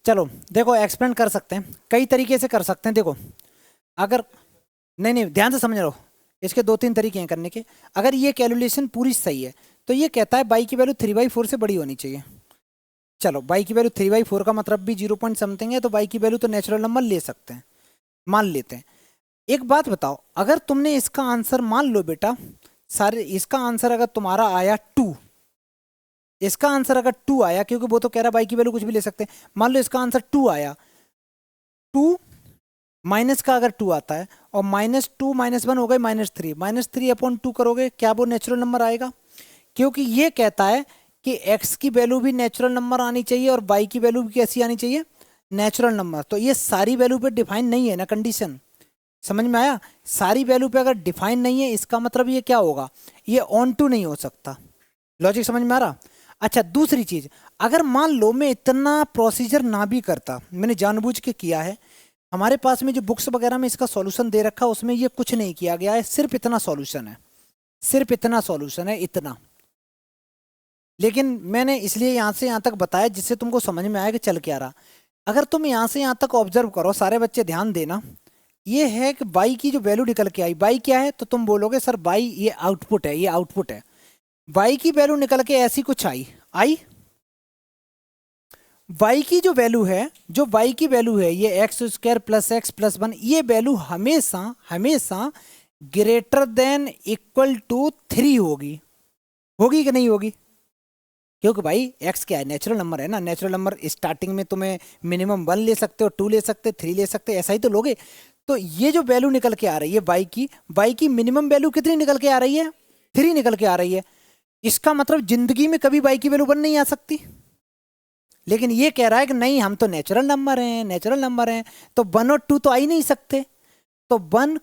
S1: चलो देखो, एक्सप्लेन कर सकते हैं, कई तरीके से कर सकते हैं। देखो अगर, नहीं नहीं ध्यान से समझ लो, इसके 2-3 तरीके हैं करने के। अगर ये कैलकुलेशन पूरी सही है तो ये कहता है बाई की वैल्यू 3/4 से बड़ी होनी चाहिए। चलो y की वैल्यू 3/4 का मतलब भी 0 पॉइंट समथिंग है, तो y की वैल्यू तो नेचुरल नंबर ले सकते हैं, मान लेते हैं। एक बात बताओ, अगर तुमने इसका आंसर मान लो बेटा, सारे इसका आंसर अगर तुम्हारा आया 2, इसका आंसर अगर 2 आया, क्योंकि वो तो कह रहा है y की वैल्यू कुछ भी ले सकते हैं, मान लो इसका आंसर 2 आया, 2 माइनस का अगर 2 आता है और -2 -1 हो गए -3, -3/2 करोगे, क्या वो नेचुरल नंबर आएगा? क्योंकि ये कहता है कि x की वैल्यू भी नेचुरल नंबर आनी चाहिए और y की वैल्यू भी कैसी आनी चाहिए, नेचुरल नंबर। तो ये सारी वैल्यू पे डिफाइन नहीं है ना कंडीशन, समझ में आया? सारी वैल्यू पे अगर डिफाइन नहीं है, इसका मतलब ये क्या होगा, ये ऑन टू नहीं हो सकता। लॉजिक समझ में आ रहा? अच्छा, दूसरी चीज, अगर मान लो मैं इतना प्रोसीजर ना भी करता, मैंने जानबूझ के किया है, हमारे पास में जो बुक्स वगैरह में इसका सॉल्यूशन दे रखा है उसमें ये कुछ नहीं किया गया है, सिर्फ इतना सॉल्यूशन है, सिर्फ इतना सॉल्यूशन है, इतना। लेकिन मैंने इसलिए यहाँ से यहाँ तक बताया जिससे तुमको समझ में आया कि चल क्या रहा। अगर तुम यहाँ से यहाँ तक ऑब्जर्व करो, सारे बच्चे ध्यान देना, ये है कि बाई की जो वैल्यू निकल के आई, बाई क्या है, तो तुम बोलोगे सर बाई ये आउटपुट है, ये आउटपुट है। बाई की वैल्यू निकल के ऐसी कुछ आई आई y की जो वैल्यू है, जो y की वैल्यू है, ये x² + x + 1, ये वैल्यू हमेशा हमेशा ग्रेटर देन इक्वल टू 3 होगी, होगी कि नहीं होगी? क्योंकि भाई x क्या है, नेचुरल नंबर है ना, नेचुरल नंबर स्टार्टिंग में तुम्हें मिनिमम 1 ले सकते हो, 2 ले सकते हो, 3 ले सकते हो, ऐसा ही तो लोगे। तो ये जो वैल्यू निकल के आ रही है y की मिनिमम वैल्यू कितनी निकल के आ रही है, 3 निकल के आ रही है। इसका मतलब जिंदगी में कभी y की वैल्यू 1 नहीं आ सकती। लेकिन ये कह रहा है कि नहीं, हम तो नेचुरल नंबर हैं, नेचुरल नंबर हैं, तो 1 और 2 तो आ ही नहीं सकते, तो 1,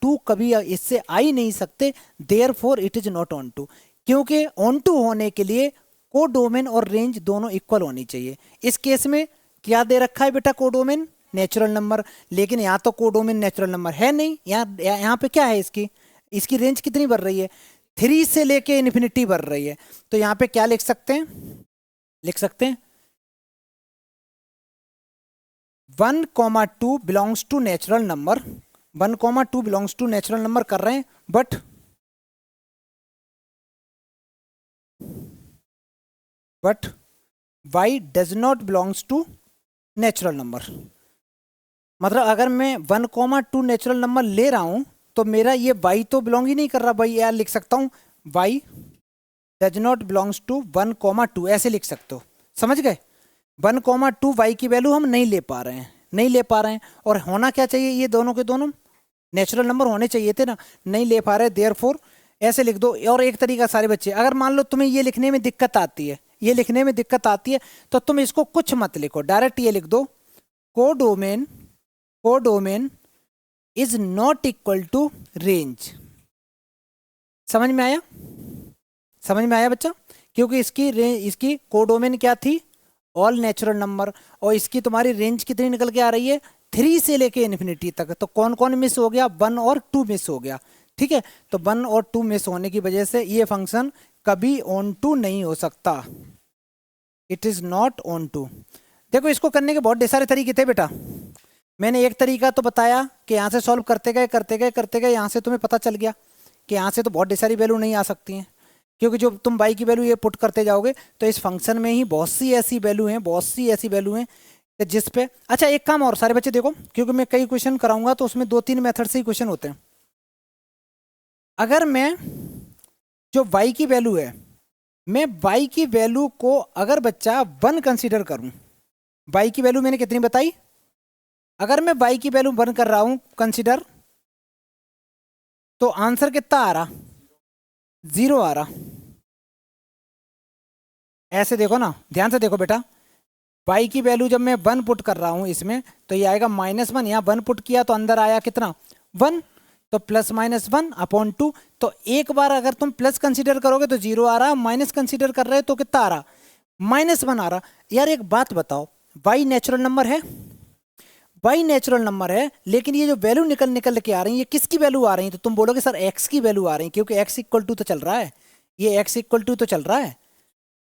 S1: 2 कभी इससे आ ही नहीं सकते, therefore it is not onto. क्योंकि ऑन टू होने के लिए कोडोमेन और रेंज दोनों इक्वल होनी चाहिए। इस केस में क्या दे रखा है बेटा, कोडोमेन नेचुरल नंबर, लेकिन यहाँ तो कोडोमेन नेचुरल नंबर है नहीं, यहाँ पे क्या है, इसकी रेंज कितनी बढ़ रही है, 3 से लेके इन्फिनिटी बढ़ रही है। तो यहाँ पे क्या लिख सकते हैं, लिख सकते हैं 1, 2 belongs to natural number, 1, 2 belongs to natural number कर रहे हैं, but y does not belongs to natural number. मतलब अगर मैं 1, 2 नेचुरल नंबर ले रहा हूं तो मेरा ये y तो बिलोंग ही नहीं कर रहा, भाई यार लिख सकता हूं y does not belongs to 1, 2, ऐसे लिख सकते हो, समझ गए? 1, 2 y की वैल्यू हम नहीं ले पा रहे हैं, नहीं ले पा रहे हैं, और होना क्या चाहिए, ये दोनों के दोनों नेचुरल नंबर होने चाहिए थे ना, नहीं ले पा रहे, देयरफॉर ऐसे लिख दो। और एक तरीका, सारे बच्चे, अगर मान लो तुम्हें ये लिखने में दिक्कत आती है, ये लिखने में दिक्कत आती है, तो तुम इसको कुछ मत लिखो, डायरेक्ट ये लिख दो, codomain codomain is not equal to range. समझ में आया, समझ में आया बच्चा? क्योंकि इसकी कोडोमेन क्या थी, ऑल नेचुरल नंबर, और इसकी तुम्हारी रेंज कितनी निकल के आ रही है, 3 से लेके इन्फिनिटी तक। तो कौन कौन मिस हो गया, 1 और 2 मिस हो गया, ठीक है? तो 1 और 2 मिस होने की वजह से ये फंक्शन कभी ऑन टू नहीं हो सकता, it is not onto. देखो, इसको करने के बहुत ढेर सारे तरीके थे बेटा, मैंने एक तरीका तो बताया कि यहाँ से सॉल्व करते गए करते गए करते गए, यहाँ से तुम्हें पता चल गया कि यहाँ से तो बहुत ढेर सारी वैल्यू नहीं आ सकती हैं, क्योंकि जो तुम y की वैल्यू ये पुट करते जाओगे तो इस फंक्शन में ही बहुत सी ऐसी वैल्यू हैं, बहुत सी ऐसी वैल्यू हैं जिस पे। अच्छा, एक काम और सारे बच्चे देखो, क्योंकि मैं कई क्वेश्चन कराऊंगा तो उसमें 2-3 मेथड से ही क्वेश्चन होते हैं। अगर मैं जो y की वैल्यू है, मैं y की वैल्यू को अगर बच्चा 1 कंसीडर करूं, y की वैल्यू मैंने कितनी बताई, अगर मैं y की वैल्यू 1 कर रहा हूं कंसीडर, तो आंसर कितना आ रहा, 0 आ रहा। ऐसे देखो ना, ध्यान से देखो बेटा, y की वैल्यू जब मैं 1 पुट कर रहा हूं इसमें, तो ये आएगा -1, यहाँ 1 पुट किया तो अंदर आया कितना, 1, तो +-1/2। तो एक बार अगर तुम प्लस कंसीडर करोगे तो 0 आ रहा, माइनस कंसीडर कर रहे हो तो कितना आ रहा, -1 आ रहा। यार एक बात बताओ, y नेचुरल नंबर है, y नेचुरल नंबर है, लेकिन ये जो वैल्यू निकल निकल के आ रही है, ये किसकी वैल्यू आ रही है, तो तुम बोलोगे सर x की वैल्यू आ रही है, क्योंकि x इक्वल टू तो चल रहा है, ये x इक्वल टू तो चल रहा है,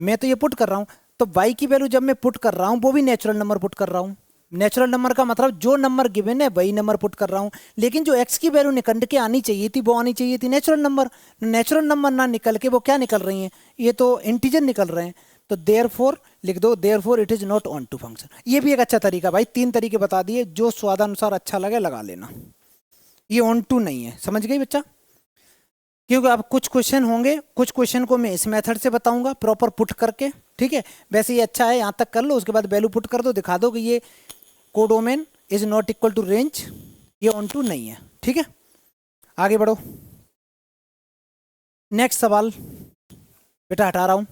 S1: मैं तो ये पुट कर रहा हूँ। तो y की वैल्यू जब मैं पुट कर रहा हूँ वो भी नेचुरल नंबर पुट कर रहा हूँ, नेचुरल नंबर का मतलब जो नंबर गिवन है वही नंबर पुट कर रहा हूँ, लेकिन जो x की वैल्यू निकल के आनी चाहिए थी वो आनी चाहिए थी नेचुरल नंबर, नेचुरल नंबर ना निकल के वो क्या निकल रही हैं, ये तो इंटीजर निकल रहे हैं। तो देयरफॉर लिख दो, therefore it is not onto function. ये भी एक अच्छा तरीका भाई, 3 तरीके बता दिए, जो स्वादानुसार अच्छा लगे लगा लेना। ये ऑन टू नहीं है, समझ गई बच्चा? क्योंकि अब कुछ क्वेश्चन होंगे, कुछ क्वेश्चन को मैं इस मेथड से बताऊंगा प्रॉपर पुट करके, ठीक है। वैसे ये अच्छा है, यहाँ तक कर लो, उसके बाद वैल्यू पुट कर दो, दिखा दो कि ये codomain is not equal to range, ये ऑन टू नहीं है, ठीक है। आगे बढ़ो, नेक्स्ट सवाल बेटा हटा रहा हूं,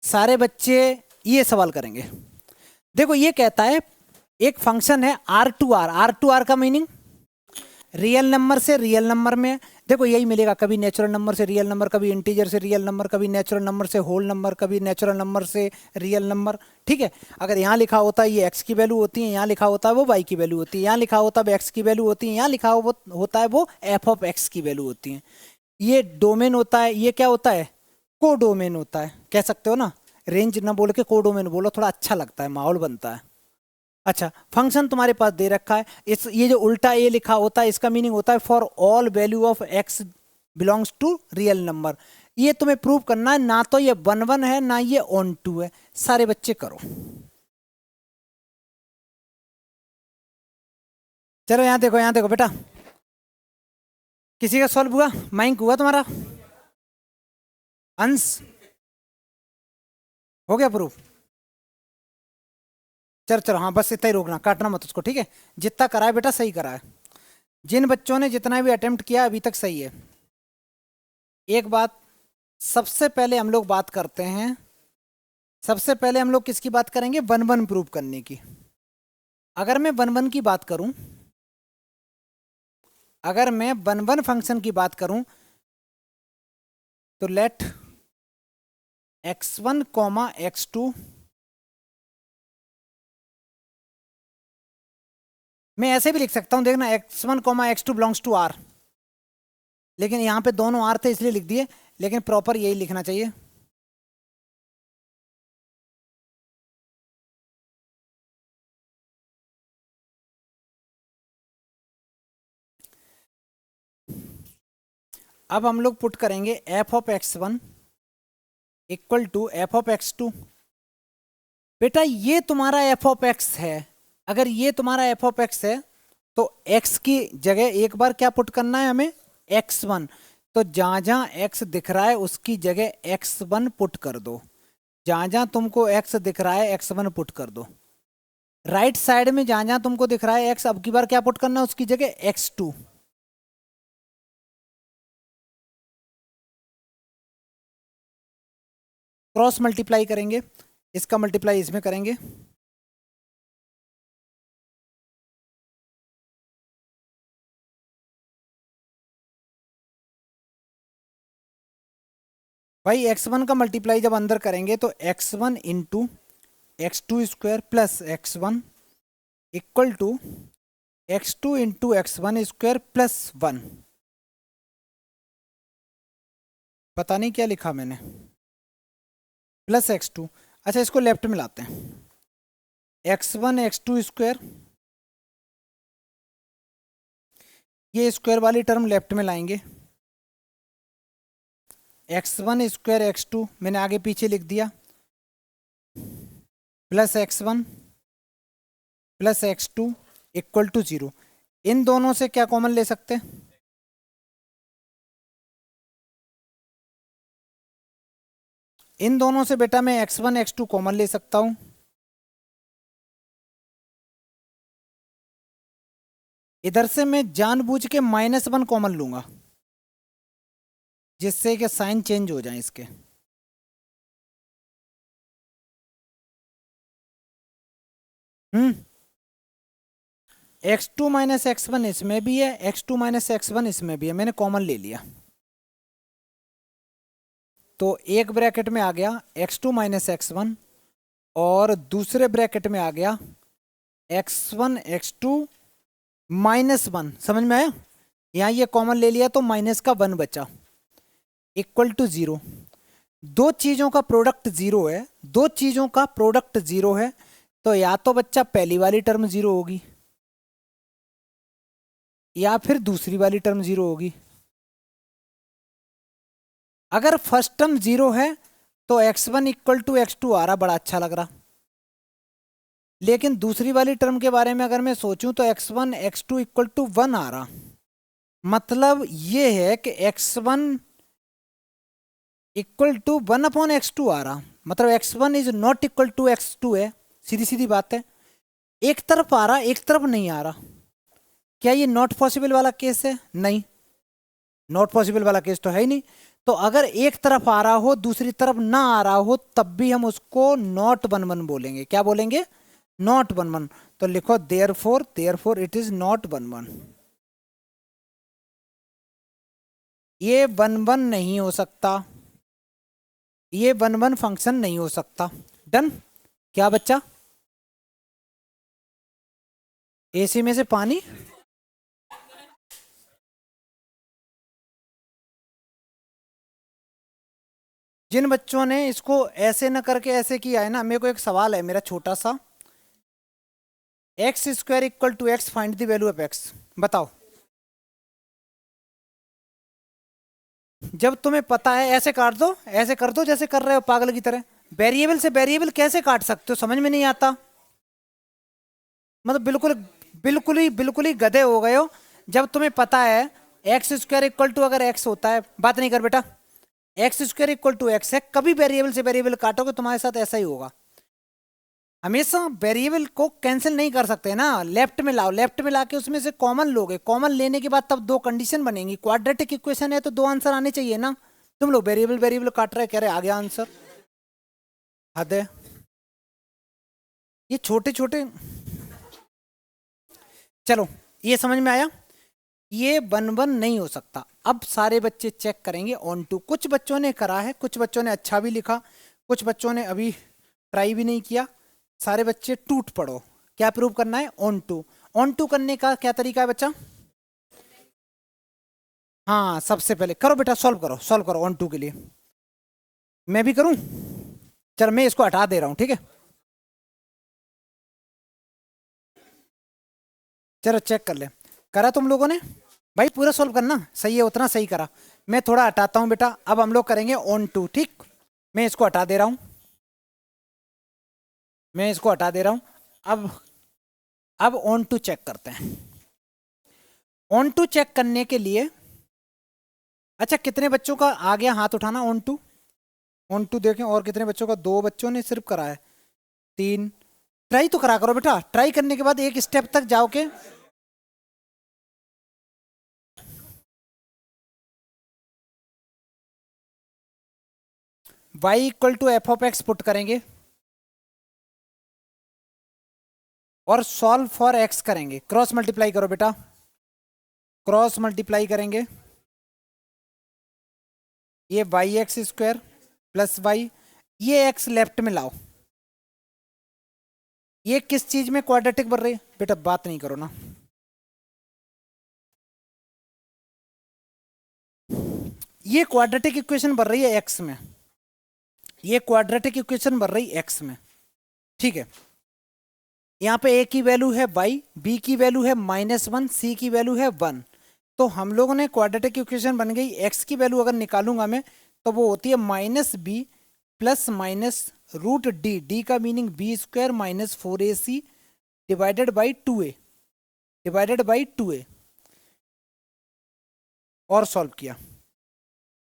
S1: सारे बच्चे ये सवाल करेंगे। देखो ये कहता है एक फंक्शन है R2R, R2R का मीनिंग रियल नंबर से रियल नंबर में, देखो यही मिलेगा, कभी नेचुरल नंबर से रियल नंबर, कभी इंटीजर से रियल नंबर, कभी नेचुरल नंबर से होल नंबर, कभी नेचुरल नंबर से रियल नंबर, ठीक है। अगर यहाँ लिखा होता है ये x की वैल्यू होती है, यहाँ लिखा होता है वो y की वैल्यू होती है, यहाँ लिखा होता है x की वैल्यू होती है, यहाँ लिखा होता है वो f ऑफ x की वैल्यू होती है। ये डोमेन होता है, ये क्या होता है, कोडोमेन होता है, कह सकते हो ना। रेंज ना बोल के कोडोमेन बोलो, थोड़ा अच्छा लगता है, माहौल बनता है। अच्छा, फंक्शन तुम्हारे पास दे रखा है, इस ये जो उल्टा ए लिखा होता है इसका मीनिंग होता है for all value of x belongs to real number. ये तुम्हें प्रूव करना है, ना तो ये 1 1 है ना ये ऑन टू है। सारे बच्चे करो, चलो यहाँ देखो बेटा, किसी का सॉल्व हुआ, माइंक हुआ तुम्हारा, अंश हो गया प्रूफ? चलो चलो, हाँ बस इतना ही रोकना, काटना मत उसको, ठीक है। जितना करा है बेटा सही करा है, जिन बच्चों ने जितना भी अटेम्प्ट किया अभी तक सही है। एक बात सबसे पहले हम लोग बात करते हैं, सबसे पहले हम लोग किसकी बात करेंगे, 1 1 प्रूव करने की। अगर मैं 1 1 की बात करूं, अगर मैं 1 1 फंक्शन की बात करूं, तो लेट x1 x2, मैं ऐसे भी लिख सकता हूं, देखना x1 x2 belongs to R, लेकिन यहां पे दोनों R थे इसलिए लिख दिए, लेकिन प्रॉपर यही लिखना चाहिए। अब हम लोग पुट करेंगे f of x1 equal to f of x2। बेटा ये तुम्हारा f ऑफ x है, अगर ये तुम्हारा f ऑफ x है तो x की जगह एक बार क्या पुट करना है हमें, x1। तो जहां जहां x दिख रहा है उसकी जगह x1 पुट कर दो, जहां जहां तुमको x दिख रहा है x1 पुट कर दो। राइट साइड में जहां जहां तुमको दिख रहा है x, अब की बार क्या पुट करना है उसकी जगह x2। क्रॉस मल्टीप्लाई करेंगे, इसका मल्टीप्लाई इसमें करेंगे, भाई x1 का मल्टीप्लाई जब अंदर करेंगे तो x1 into x2 square plus x1 equal to x2 into x1 square plus 1। पता नहीं क्या लिखा मैंने, प्लस x2। अच्छा इसको लेफ्ट में लाते हैं, x1 x2 स्क्वायर, ये स्क्वायर वाली टर्म लेफ्ट में लाएंगे, x1 स्क्वायर x2 मैंने आगे पीछे लिख दिया, plus x1 plus x2 equal to 0। इन दोनों से क्या कॉमन ले सकते हैं, इन दोनों से बेटा मैं x1 x2 कॉमन ले सकता हूं। इधर से मैं जानबूझ के -1 कॉमन लूंगा, जिससे कि साइन चेंज हो जाए इसके। x2 माइनस x1 इसमें भी है, x2 माइनस x1 इसमें भी है, मैंने कॉमन ले लिया। तो एक ब्रैकेट में आ गया x2 माइनस x1 और दूसरे ब्रैकेट में आ गया x1 x2 -1। समझ में आया? यहाँ ये कॉमन ले लिया तो माइनस का 1 बचा, इक्वल टू 0। दो चीजों का प्रोडक्ट 0 है, दो चीजों का प्रोडक्ट 0 है, तो या तो बच्चा पहली वाली टर्म 0 होगी या फिर दूसरी वाली टर्म 0 होगी। अगर फर्स्ट टर्म 0 है तो x1 इक्वल टू x2 आ रहा, बड़ा अच्छा लग रहा। लेकिन दूसरी वाली टर्म के बारे में अगर मैं सोचूं तो x1 x2 इक्वल टू 1 आ रहा। मतलब ये है कि x1 इक्वल टू 1/x2 आ रहा, मतलब x1 is not equal to x2 है। सीधी सीधी बात है, एक तरफ आ रहा एक तरफ नहीं आ रहा। क्या ये नॉट पॉसिबल वाला केस है? नहीं, नॉट पॉसिबल वाला केस तो है ही नहीं। तो अगर एक तरफ आ रहा हो दूसरी तरफ ना आ रहा हो तब भी हम उसको नॉट 1 1 बोलेंगे। क्या बोलेंगे? नॉट 1 1। तो लिखो देयरफॉर इट इज नॉट 1 1। ये 1 1 नहीं हो सकता, ये 1 1 फंक्शन नहीं हो सकता। डन। क्या बच्चा? एसी में से पानी? जिन बच्चों ने इसको ऐसे न करके ऐसे किया है ना, मेरे को एक सवाल है मेरा छोटा सा। X square equal to x, find the value of x. बताओ। जब तुम्हें पता है ऐसे काट दो, ऐसे कर दो जैसे कर रहे हो पागल की तरह। वेरिएबल से वेरिएबल कैसे काट सकते हो, समझ में नहीं आता। मतलब बिल्कुल बिल्कुल ही गधे हो गए हो। जब तुम्हें पता है एक्स स्क्वायर इक्वल टू, अगर एक्स होता है, बात नहीं कर बेटा, x square equal to x है, कभी वेरिएबल से वेरिएबल काटोगे तुम्हारे साथ ऐसा ही होगा। हमेशा वेरिएबल को कैंसिल नहीं कर सकते ना, लेफ्ट में लाओ, लेफ्ट में लाके उसमें से कॉमन लोगे, कॉमन लेने के बाद तब दो कंडीशन बनेंगी। क्वाड्रेटिक इक्वेशन है तो दो आंसर आने चाहिए ना। तुम लोग वेरिएबल वेरिएबल काट रहे, कह रहे आ गया आंसर। हद है। ये छोटे छोटे, चलो ये समझ में आया। ये 1 1 नहीं हो सकता। अब सारे बच्चे चेक करेंगे ऑन टू। कुछ बच्चों ने करा है, कुछ बच्चों ने अच्छा भी लिखा, कुछ बच्चों ने अभी ट्राई भी नहीं किया। सारे बच्चे टूट पड़ो। क्या प्रूव करना है? On to. ऑन टू करने का क्या तरीका है बच्चा? हाँ, सबसे पहले करो बेटा, सॉल्व करो, सॉल्व करो ऑन टू के लिए। मैं भी करूं? चल मैं इसको हटा दे रहा हूं, ठीक है। चलो चेक कर ले। करा तुम लोगों ने? भाई पूरा सॉल्व करना, सही है उतना सही करा। मैं थोड़ा हटाता हूं बेटा, अब हम लोग करेंगे ऑन टू, ठीक। मैं इसको हटा दे रहा हूं, मैं इसको हटा दे रहा हूं। अब ऑन टू चेक करते हैं। ऑन टू चेक करने के लिए, अच्छा कितने बच्चों का आ गया हाथ उठाना ऑन टू? ऑन टू देखें और कितने बच्चों का। दो बच्चों ने सिर्फ करा है, तीन। ट्राई तो करा करो बेटा, ट्राई करने के बाद एक स्टेप तक जाओ के। y equal to f of x put करेंगे और सॉल्व फॉर एक्स करेंगे। क्रॉस मल्टीप्लाई करो बेटा, क्रॉस मल्टीप्लाई करेंगे। ये y x square plus y, ये एक्स लेफ्ट में लाओ। ये किस चीज में क्वाड्रेटिक बन रही है बेटा? बात नहीं करो ना। ये क्वाड्रेटिक इक्वेशन बन रही है एक्स में, ये क्वाड्रेटिक इक्वेशन बन रही एक्स में, ठीक है। यहाँ पे ए की वैल्यू है वाई, बी की वैल्यू है -1, सी की वैल्यू है 1। तो हम लोगों ने क्वाड्रेटिक इक्वेशन बन गई। एक्स की वैल्यू अगर निकालूंगा मैं तो वो होती है -b plus minus root d, d का meaning b square -4ac divided by 2a, divided by 2a। और सॉल्व किया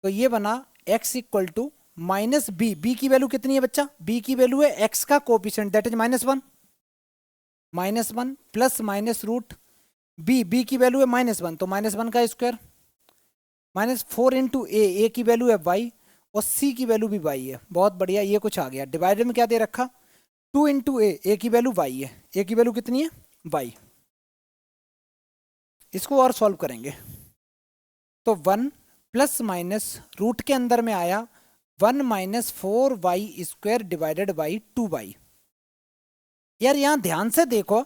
S1: तो ये बना x equal to -b। b की वैल्यू कितनी है बच्चा? b की वैल्यू है x का coefficient, that is -1, -1 plus minus root b की वैल्यू है -1 तो -1 का स्क्वायर, -4 इंटू ए की वैल्यू है y और c की वैल्यू भी y है। बहुत बढ़िया, ये कुछ आ गया। डिवाइडेड में क्या दे रखा? 2 इंटू ए की वैल्यू y है, a की वैल्यू कितनी है? y। इसको और सॉल्व करेंगे तो 1 प्लस माइनस रूट के अंदर में आया 1 -4y square divided by 2y। यार यहाँ ध्यान से देखो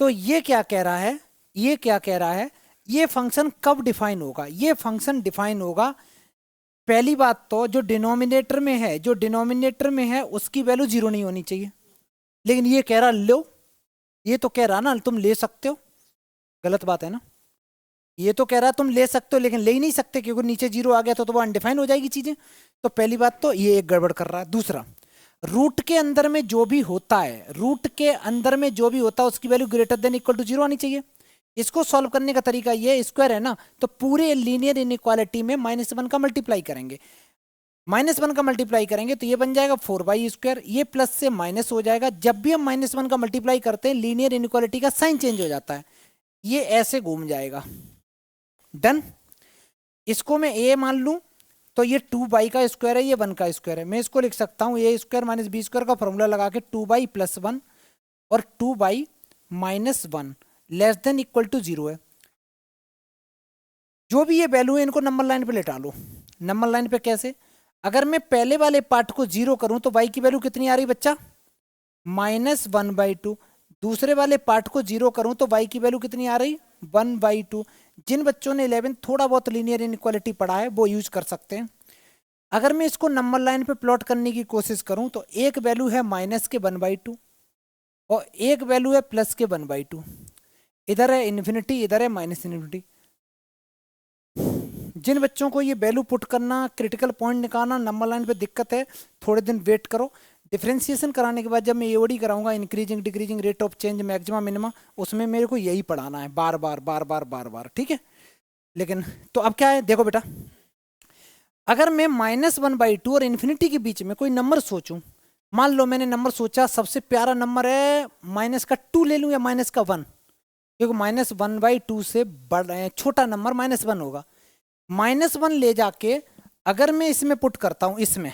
S1: तो ये क्या कह रहा है, ये क्या कह रहा है, ये फंक्शन कब डिफाइन होगा? ये फंक्शन डिफाइन होगा, पहली बात तो जो डिनोमिनेटर में है, जो डिनोमिनेटर में है उसकी वैल्यू 0 नहीं होनी चाहिए। लेकिन ये कह रहा लो, ये तो कह रहा ना तुम ले सकते हो, गलत बात है ना। ये तो कह रहा है तुम ले सकते हो लेकिन ले ही नहीं सकते, क्योंकि नीचे जीरो आ गया तो वो अनडिफाइन हो जाएगी चीजें। तो पहली बात तो ये एक गड़बड़ कर रहा है। दूसरा, रूट के अंदर में जो भी होता है, रूट के अंदर में जो भी होता है उसकी value greater than equal to zero आनी चाहिए। इसको सॉल्व करने का तरीका ये, स्क्वायर है ना, तो पूरे लीनियर इनइक्वालिटी में -1 का मल्टीप्लाई करेंगे। -1 का मल्टीप्लाई करेंगे तो ये बन जाएगा 4/2, ये प्लस से माइनस हो जाएगा। जब भी हम -1 का मल्टीप्लाई करते हैं लीनियर इनइक्वालिटी का साइन चेंज हो जाता है, ये ऐसे घूम जाएगा। डन। इसको मैं ए मान लूं तो ये 2 का स्क्वायर है, ये 1 का स्क्वायर है। मैं इसको लिख सकता हूं a square minus b square का फॉर्मूला लगा के 2 प्लस 1 और 2 minus 1 less than equal to 0 है। जो भी ये वैल्यू है इनको नंबर लाइन पे लेटा लो। नंबर लाइन पे कैसे? अगर मैं पहले वाले पार्ट को 0 करूं तो y की वैल्यू कितनी आ रही बच्चा? -1/2। दूसरे वाले पार्ट को 0 करूं तो y की वैल्यू कितनी आ रही? 1/2। जिन बच्चों ने 11 थोड़ा बहुत लीनियर इनइक्वालिटी पढ़ा है वो यूज कर सकते हैं। अगर मैं इसको नंबर लाइन पे प्लॉट करने की कोशिश करूं तो एक वैल्यू है माइनस के 1/2 और एक वैल्यू है प्लस के 1/2। इधर है इन्फिनिटी, इधर है माइनस इन्फिनिटी। जिन बच्चों को ये वैल्यू पुट करना, क्रिटिकल पॉइंट निकालना नंबर लाइन पे दिक्कत है, थोड़े दिन वेट करो। डिफरेंशिएशन कराने के बाद जब मैं एओडी कराऊंगा, increasing decreasing rate of change, maxima minima, उसमें मेरे को यही पढ़ाना है बार बार बार बार बार बार, ठीक है। लेकिन तो अब क्या है, देखो बेटा, अगर मैं -1/2 और इन्फिनिटी के बीच में कोई नंबर सोचूं, मान लो मैंने नंबर सोचा सबसे प्यारा नंबर है -2 ले लूं या -1, क्योंकि -1/2 से बड़ा छोटा नंबर -1 होगा। -1 ले जाके अगर मैं इसमें पुट करता हूं, इसमें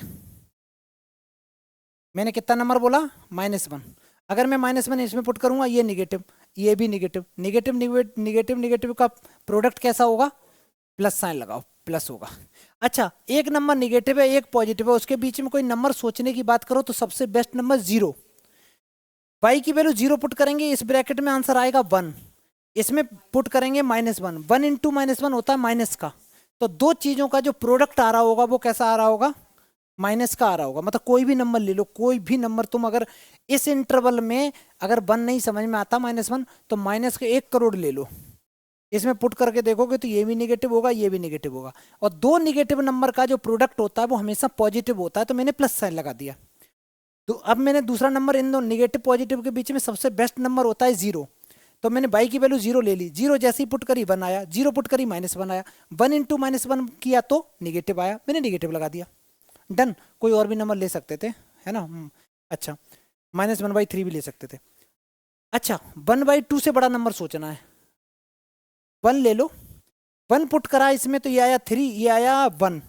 S1: मैंने कितना नंबर बोला? -1। अगर मैं -1 इसमें पुट करूंगा, ये निगेटिव, ये भी निगेटिव, निगेटिव निगेटिव निगेटिव का प्रोडक्ट कैसा होगा? प्लस साइन लगाओ, प्लस होगा। अच्छा, एक नंबर निगेटिव है, एक पॉजिटिव है, उसके बीच में कोई नंबर सोचने की बात करो तो सबसे बेस्ट नंबर 0। y की वैल्यू 0 पुट करेंगे, इस ब्रैकेट में आंसर आएगा 1। इसमें पुट करेंगे -1, 1 इंटू -1 होता है माइनस का। तो दो चीजों का जो प्रोडक्ट आ रहा होगा वो कैसा आ रहा होगा? माइनस का आ रहा होगा। मतलब कोई भी नंबर ले लो, कोई भी नंबर तुम अगर इस इंटरवल में अगर 1 नहीं समझ में आता -1, तो माइनस के 1 करोड़ ले लो, इसमें पुट करके देखोगे तो ये भी निगेटिव होगा, ये भी निगेटिव होगा। और दो निगेटिव नंबर का जो प्रोडक्ट होता है वो हमेशा पॉजिटिव होता है, तो मैंने प्लस साइन लगा दिया। तो अब मैंने दूसरा नंबर, इन दो निगेटिव पॉजिटिव के बीच में सबसे बेस्ट नंबर होता है 0। तो मैंने y की वैल्यू 0 ले ली, 0 जैसे ही पुट करी 1 आया, 0 पुट करी -1 आया, 1 इंटू -1 किया तो निगेटिव आया, मैंने निगेटिव लगा दिया। डन। कोई और भी नंबर ले सकते थे, है ना। अच्छा, -1/3 भी ले सकते थे। अच्छा, 1/2 से बड़ा नंबर सोचना है, 1 ले लो, 1 पुट करा इसमें तो ये आया 3, ये आया 1,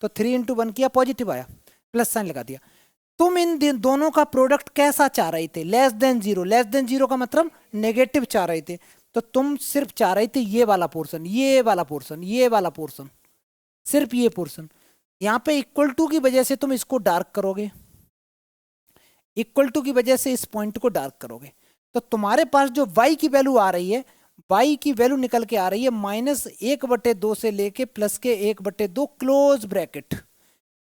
S1: तो 3 इंटू 1 किया, पॉजिटिव आया, प्लस साइन लगा दिया। तुम इन दोनों का प्रोडक्ट कैसा चाह रही थे? Less than 0। लेस देन 0 का मतलब नेगेटिव चाह रहे थे, तो तुम सिर्फ चाह रही थी ये वाला पोर्शन, ये वाला पोर्शन, ये वाला पोर्शन, सिर्फ ये पोर्शन। यहां पे इक्वल टू की वजह से तुम इसको डार्क करोगे, इक्वल टू की वजह से इस पॉइंट को डार्क करोगे, तो तुम्हारे पास जो y की वैल्यू आ रही है, y की वैल्यू निकल के आ रही है -1/2 से लेके प्लस के 1/2 क्लोज ब्रैकेट।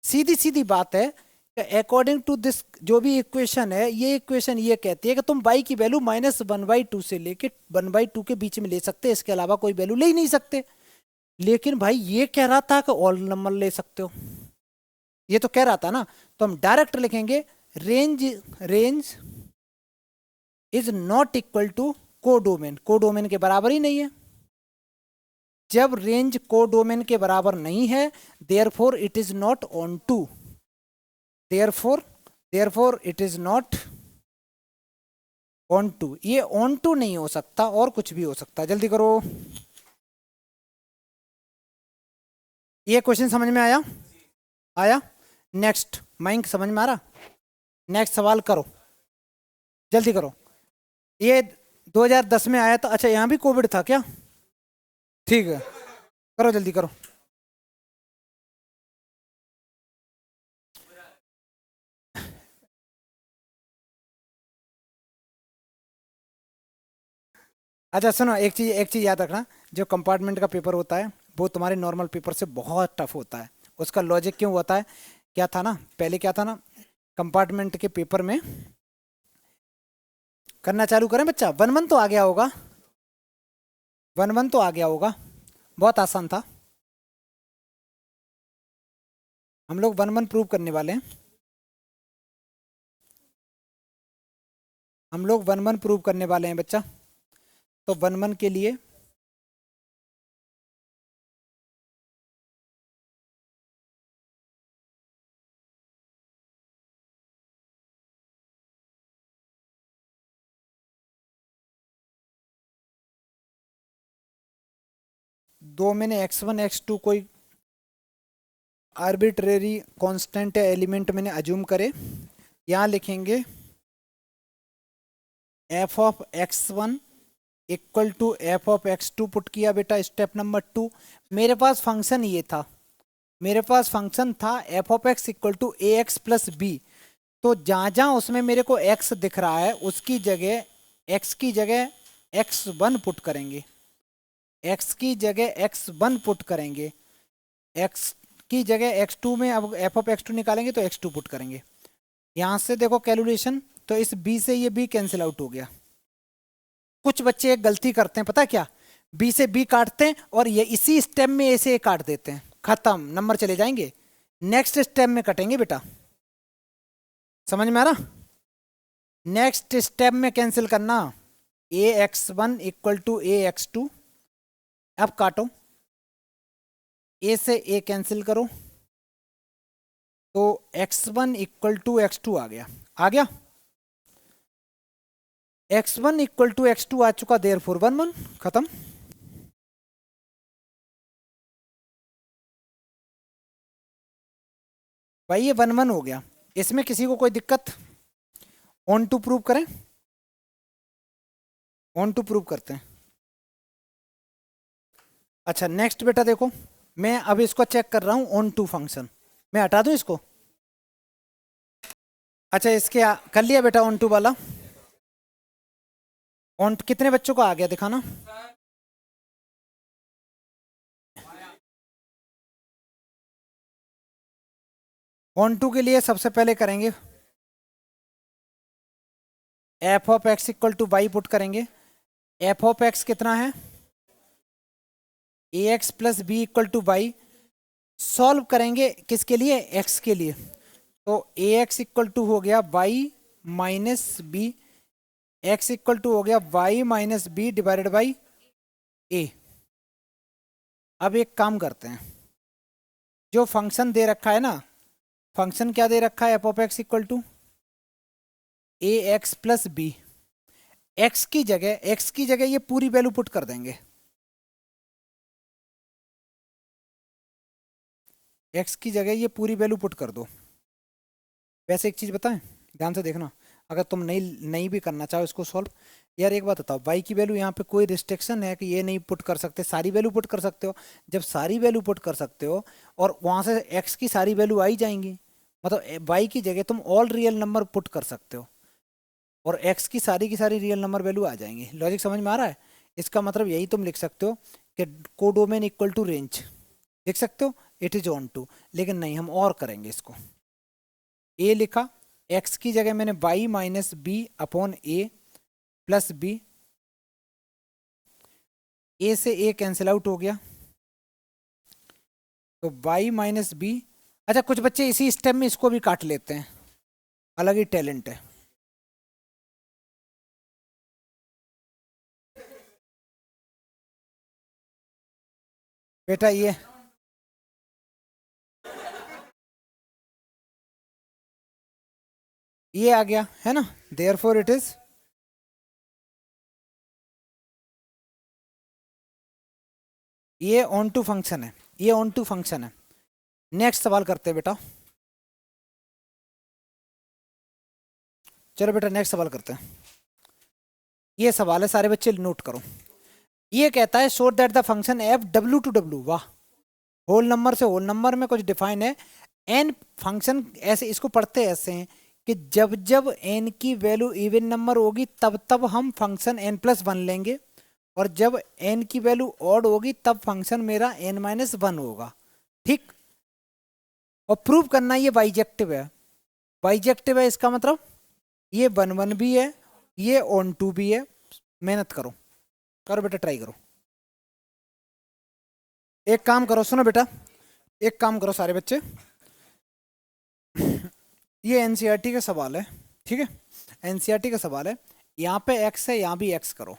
S1: सीधी सीधी बात है, अकॉर्डिंग टू दिस जो भी इक्वेशन है, ये इक्वेशन ये कहती है कि तुम y की वैल्यू -1/2 से लेके 1/2 के बीच में ले सकते हैं, इसके अलावा कोई वैल्यू ले ही नहीं सकते। लेकिन भाई ये कह रहा था कि ऑल नंबर ले सकते हो, ये तो कह रहा था ना, तो हम डायरेक्ट लिखेंगे range is not equal to codomain. Codomain के बराबर ही नहीं है। जब रेंज कोडोमेन के बराबर नहीं है, therefore it is not onto, therefore it is not onto. ये ऑन टू नहीं हो सकता, और कुछ भी हो सकता है। जल्दी करो, ये क्वेश्चन समझ में आया? आया। नेक्स्ट, माइंक समझ में आ रहा? नेक्स्ट सवाल करो, जल्दी करो। ये 2010 में आया था। अच्छा, यहाँ भी कोविड था क्या? ठीक है, करो जल्दी करो। अच्छा सुनो, एक चीज याद रखना, जो कंपार्टमेंट का पेपर होता है वो तुम्हारे नॉर्मल पेपर से बहुत टफ होता है। उसका लॉजिक क्यों होता है? क्या था ना, पहले क्या था ना, कंपार्टमेंट के पेपर में करना चालू करें बच्चा, 1-1 तो आ गया होगा, 1-1 तो आ गया होगा। बहुत आसान था। हम लोग 1 1 प्रूव करने वाले हैं। हम लोग 1 1 प्रूव करने वाले हैं बच्चा। तो 1 1 के लिए 2 मैंने x1 x2 कोई आर्बिट्रेरी कांस्टेंट या एलिमेंट मैंने अज्यूम करे। यहाँ लिखेंगे f of x1 equal to f of x2 put किया बेटा, स्टेप नंबर 2। मेरे पास फंक्शन ये था, मेरे पास फंक्शन था f of x equal to a x plus b. तो जहाँ जहाँ उसमें मेरे को x दिख रहा है उसकी जगह x की जगह x1 पुट करेंगे, x की जगह x1 पुट करेंगे, x की जगह x2 में अब एफ ऑफ x2 निकालेंगे तो x2 पुट करेंगे। यहाँ से देखो कैलकुलेशन, तो इस b से ये b कैंसिल आउट हो गया। कुछ बच्चे एक गलती करते हैं, पता है क्या, b से b काटते हैं और ये इसी स्टेप में a से a काट देते हैं, खत्म, नंबर चले जाएंगे। नेक्स्ट स्टेप में कटेंगे बेटा, समझ में आ रहा। नेक्स्ट स्टेप में कैंसिल करना, a x one equal to a x two. अब काटो, ए से ए कैंसिल करो तो x1 इक्वल टू x2 आ गया, आ गया। x1 इक्वल टू x2 आ चुका, देयर फोर 1 1 खत्म। भाई ये 1 1 हो गया, इसमें किसी को कोई दिक्कत? ऑन टू प्रूव करें, ऑन टू प्रूव करते हैं। अच्छा नेक्स्ट बेटा देखो, मैं अब इसको चेक कर रहा हूं ऑन टू फंक्शन, मैं हटा दूं इसको। अच्छा इसके कर लिया बेटा ऑन टू वाला। ऑन कितने बच्चों को आ गया दिखाना। ऑन टू के लिए सबसे पहले करेंगे f of x equal to y put करेंगे। एफ ऑफ एक्स कितना है, a x plus b equal to y. Solve करेंगे किसके लिए, एक्स के लिए। तो ए एक्स इक्वल टू हो गया y minus b, x equal to हो गया y minus b divided by a. अब एक काम करते हैं, जो फंक्शन दे रखा है ना, फंक्शन क्या दे रखा है, f of x equal to a x plus b. X की जगह ये पूरी वैल्यू पुट कर देंगे, एक्स की जगह ये पूरी वैल्यू पुट कर दो। वैसे एक चीज बताएं, ध्यान से देखना, अगर तुम नहीं भी करना चाहो इसको सॉल्व, यार एक बात बताओ, y की वैल्यू यहाँ पे कोई रिस्ट्रिक्शन है कि ये नहीं पुट कर सकते, सारी वैल्यू पुट कर सकते हो। जब सारी वैल्यू पुट कर सकते हो और वहां से x की सारी वैल्यू आई जाएंगी, मतलब y की जगह तुम ऑल रियल नंबर पुट कर सकते हो और x की सारी रियल नंबर वैल्यू आ जाएंगी। लॉजिक समझ में आ रहा है। इसका मतलब यही तुम लिख सकते हो कि कोडोमेन इक्वल टू रेंज, लिख सकते हो इट इज ऑन टू। लेकिन नहीं, हम और करेंगे इसको, a लिखा, x की जगह मैंने y माइनस बी अपॉन ए प्लस बी, ए से ए कैंसिल आउट हो गया तो y माइनस बी। अच्छा कुछ बच्चे इसी स्टेप में इसको भी काट लेते हैं, अलग ही टैलेंट है। बेटा ये आ गया है ना, देयरफॉर इट इज, ये ऑन टू फंक्शन है, ये ऑन टू फंक्शन है। नेक्स्ट सवाल करते हैं बेटा, चलो बेटा नेक्स्ट सवाल करते हैं। ये सवाल है, सारे बच्चे नोट करो। ये कहता है show that the function F W two W, वाह, होल नंबर से होल नंबर में कुछ डिफाइन है। एन फंक्शन ऐसे, इसको पढ़ते ऐसे हैं कि जब जब एन की वैल्यू इवन नंबर होगी तब तब हम फंक्शन एन प्लस वन लेंगे, और जब एन की वैल्यू ऑड होगी तब फंक्शन मेरा एन माइनस वन होगा, ठीक। और प्रूव करना ये बाइजेक्टिव है, बाइजेक्टिव है इसका मतलब ये वन वन भी है, ये ऑन टू भी है। मेहनत करो, करो बेटा, ट्राई करो। एक काम करो, सुनो बेटा, एक काम करो सारे बच्चे, ये एनसीईआरटी का सवाल है, ठीक है, एनसीईआरटी का सवाल है। यहाँ पे एक्स है, यहाँ भी एक्स करो,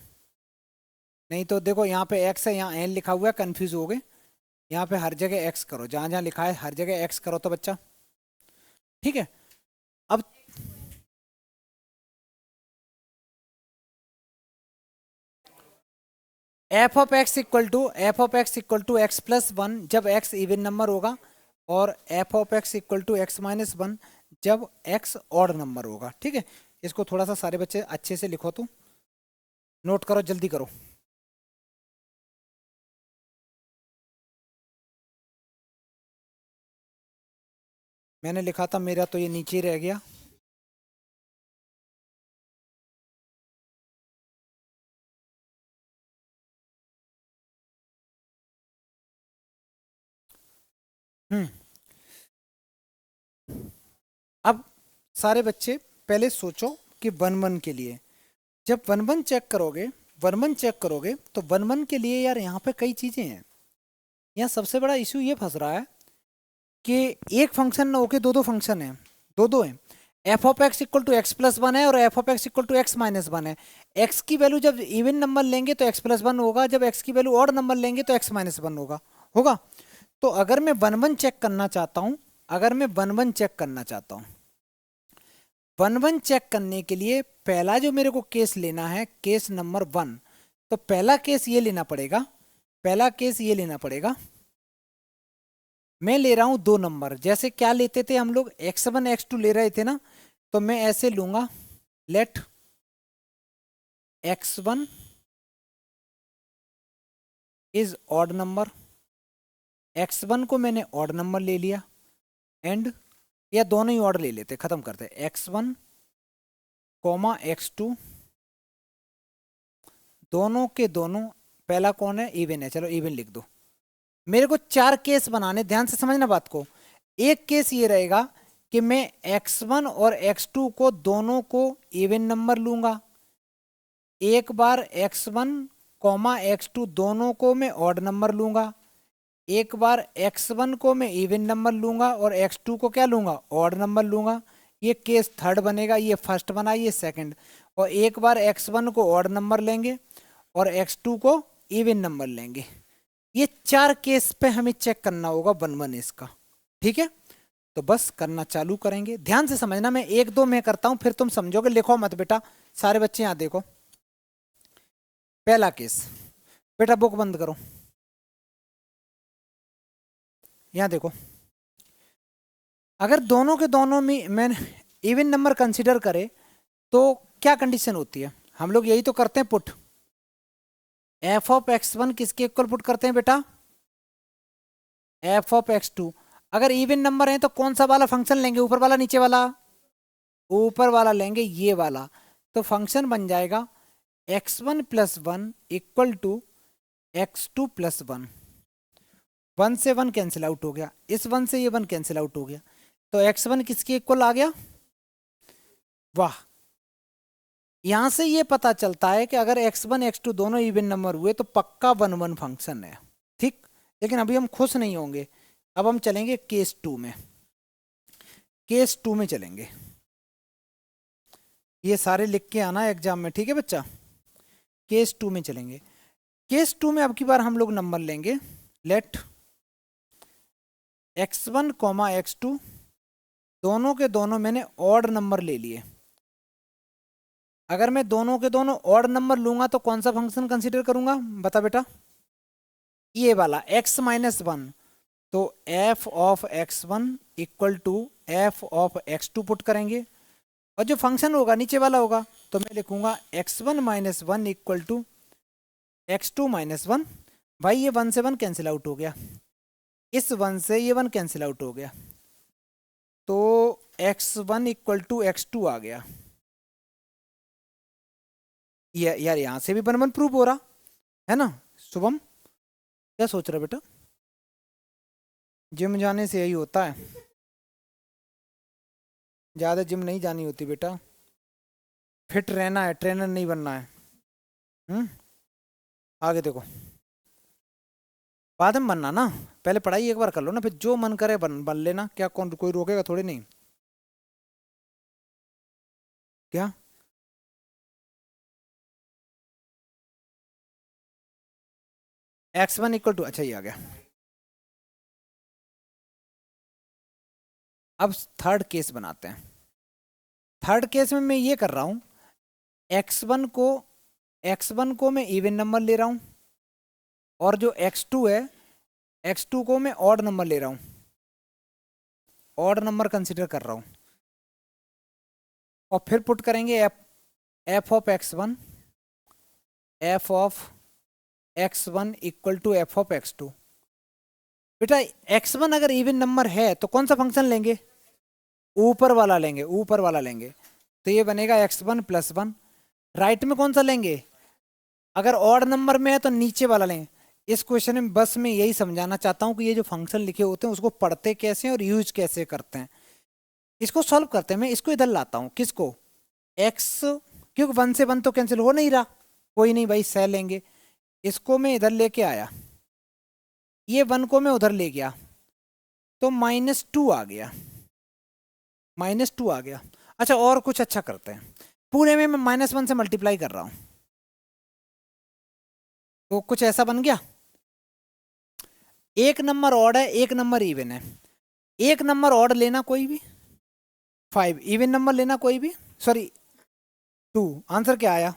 S1: नहीं तो देखो यहाँ पे एक्स है, यहाँ एन लिखा हुआ है, कंफ्यूज हो गए। यहाँ पे हर जगह एक्स करो, जहां जहां लिखा है हर जगह एक्स करो तो बच्चा, ठीक है। अब f of x equal to x plus one जब एक्स इवन नंबर होगा, और f of x equal to x minus one जब एक्स ऑड नंबर होगा, ठीक है। इसको थोड़ा सा सारे बच्चे अच्छे से लिखो, तो नोट करो, जल्दी करो। मैंने लिखा था, मेरा तो ये नीचे ही रह गया। हम्म। अब सारे बच्चे पहले सोचो कि वन वन के लिए, जब वन वन चेक करोगे, वन वन चेक करोगे तो वन वन के लिए यार यहाँ पे कई चीजें हैं। यहाँ सबसे बड़ा इशू ये फंस रहा है कि एक फंक्शन ना होके दो दो फंक्शन है, दो दो है। F of x equal to x plus one है और f of x equal to x minus one है। एक्स की वैल्यू जब इवन नंबर लेंगे तो एक्स प्लस वन होगा, जब एक्स की वैल्यू ऑड नंबर लेंगे तो एक्स माइनस वन होगा होगा। तो अगर मैं वन वन चेक करना चाहता हूँ, अगर मैं वन वन चेक करना चाहता हूँ, वन वन चेक करने के लिए पहला जो मेरे को केस लेना है, केस नंबर वन, तो पहला केस ये लेना पड़ेगा, पहला केस ये लेना पड़ेगा, मैं ले रहा हूं दो नंबर, जैसे क्या लेते थे हम लोग, x1 x2 ले रहे थे ना, तो मैं ऐसे लूंगा, late x1 is odd number, x1 को मैंने ऑड नंबर ले लिया, एंड या दोनों ही ऑड ले लेते, खत्म करते, x1 कॉमा x2 दोनों के दोनों, पहला कौन है, इवन है, चलो इवन लिख दो। मेरे को चार केस बनाने, ध्यान से समझना बात को। एक केस ये रहेगा कि मैं x1 और x2 को दोनों को इवन नंबर लूंगा, एक बार x1 कॉमा x2 दोनों को मैं ऑड नंबर लूंगा, एक बार x1 को मैं इवन नंबर लूंगा और x2 को क्या लूंगा, ऑड नंबर लूंगा। ये केस थर्ड बनेगा, ये फर्स्ट बना, ये सेकंड। और एक बार x1 को ऑड नंबर लेंगे और x2 को इवन नंबर लेंगे। ये चार केस पे हमें चेक करना होगा वन वन इसका, ठीक है। तो बस करना चालू करेंगे, ध्यान से समझना, मैं एक दो मैं करता हूं फिर तुम समझोगे, लिखो मत बेटा, सारे बच्चे यहां देखो। पहला केस, बेटा बुक बंद करो, यहां देखो, अगर दोनों के दोनों में मैंने इवन नंबर कंसीडर करे तो क्या कंडीशन होती है, हम लोग यही तो करते हैं, put f of x one किसके इक्वल पुट करते हैं बेटा, एफ ऑफ एक्स टू। अगर इवन नंबर है तो कौन सा वाला फंक्शन लेंगे, ऊपर वाला नीचे वाला, ऊपर वाला लेंगे, ये वाला। तो फंक्शन बन जाएगा x1 plus one equal to x2 plus one, one से वन कैंसिल आउट हो गया, इस वन से ये वन कैंसिल आउट हो गया, तो x1 किसके इक्वल आ गया, वाह। यहां से ये पता चलता है कि अगर x1 x2 दोनों इवन नंबर हुए तो पक्का वन वन फंक्शन है, ठीक। लेकिन अभी हम खुश नहीं होंगे, अब हम चलेंगे केस टू में, केस टू में चलेंगे, ये सारे लिख के आना एग्जाम में, ठीक है बच्चा। केस टू में चलेंगे, केस टू में अब की बार हम लोग नंबर लेंगे, लेट x1 कॉमा x2 दोनों के दोनों मैंने ऑड नंबर ले लिए। अगर मैं दोनों के दोनों ऑड नंबर लूंगा तो कौन सा फंक्शन कंसीडर करूंगा, बता बेटा, ये वाला x माइनस वन। तो f of x1 equal to f of x2 put करेंगे, और जो फंक्शन होगा नीचे वाला होगा, तो मैं लिखूंगा x1 minus one equal to x2 minus one. भाई ये वन से वन कैंसिल आउट हो गया, इस वन से ये वन कैंसिल आउट हो गया, तो x1 इक्वल टू x2 आ गया। ये यार यहां से भी वन वन प्रूव हो रहा है ना। शुभम क्या सोच रहा बेटा, जिम जाने से यही होता है, ज्यादा जिम नहीं जानी होती बेटा, फिट रहना है, ट्रेनर नहीं बनना है। आगे देखो, बाद में बनना ना, पहले पढ़ाई एक बार कर लो ना, फिर जो मन करे बन बन लेना, क्या कौन कोई रोकेगा थोड़ी नहीं। क्या x1 इक्वल टू, अच्छा ये आ गया। अब थर्ड केस बनाते हैं। थर्ड केस में मैं ये कर रहा हूं, x1 को मैं इवन नंबर ले रहा हूं, और जो x2 है, x2 को मैं ऑड नंबर ले रहा हूं, ऑड नंबर कंसीडर कर रहा हूं। और फिर पुट करेंगे f of x1, f of x1 equal to f of x2। बेटा x1 अगर इवन नंबर है तो कौन सा फंक्शन लेंगे, ऊपर वाला लेंगे, ऊपर वाला लेंगे। तो ये बनेगा x1 प्लस 1। राइट में कौन सा लेंगे, अगर ऑड नंबर में है तो नीचे वाला लेंगे। इस क्वेश्चन में बस मैं यही समझाना चाहता हूं कि ये जो फंक्शन लिखे होते हैं उसको पढ़ते कैसे हैं और यूज कैसे करते हैं। इसको सॉल्व करते हैं, मैं इसको इधर लाता हूं, किसको, x, क्योंकि 1 से 1 तो कैंसिल हो नहीं रहा, कोई नहीं भाई सह लेंगे। इसको मैं इधर लेके आया, ये 1 को मैं उधर ले गया, तो -2 आ गया, -2 आ गया। अच्छा और कुछ अच्छा करते हैं, पूरे में मैं -1 से मल्टीप्लाई कर रहा हूं, तो कुछ ऐसा बन गया। एक नंबर ऑड है, एक नंबर इवन है। एक नंबर ऑड लेना कोई भी, 5, इवन नंबर लेना कोई भी, सॉरी 2, आंसर क्या आया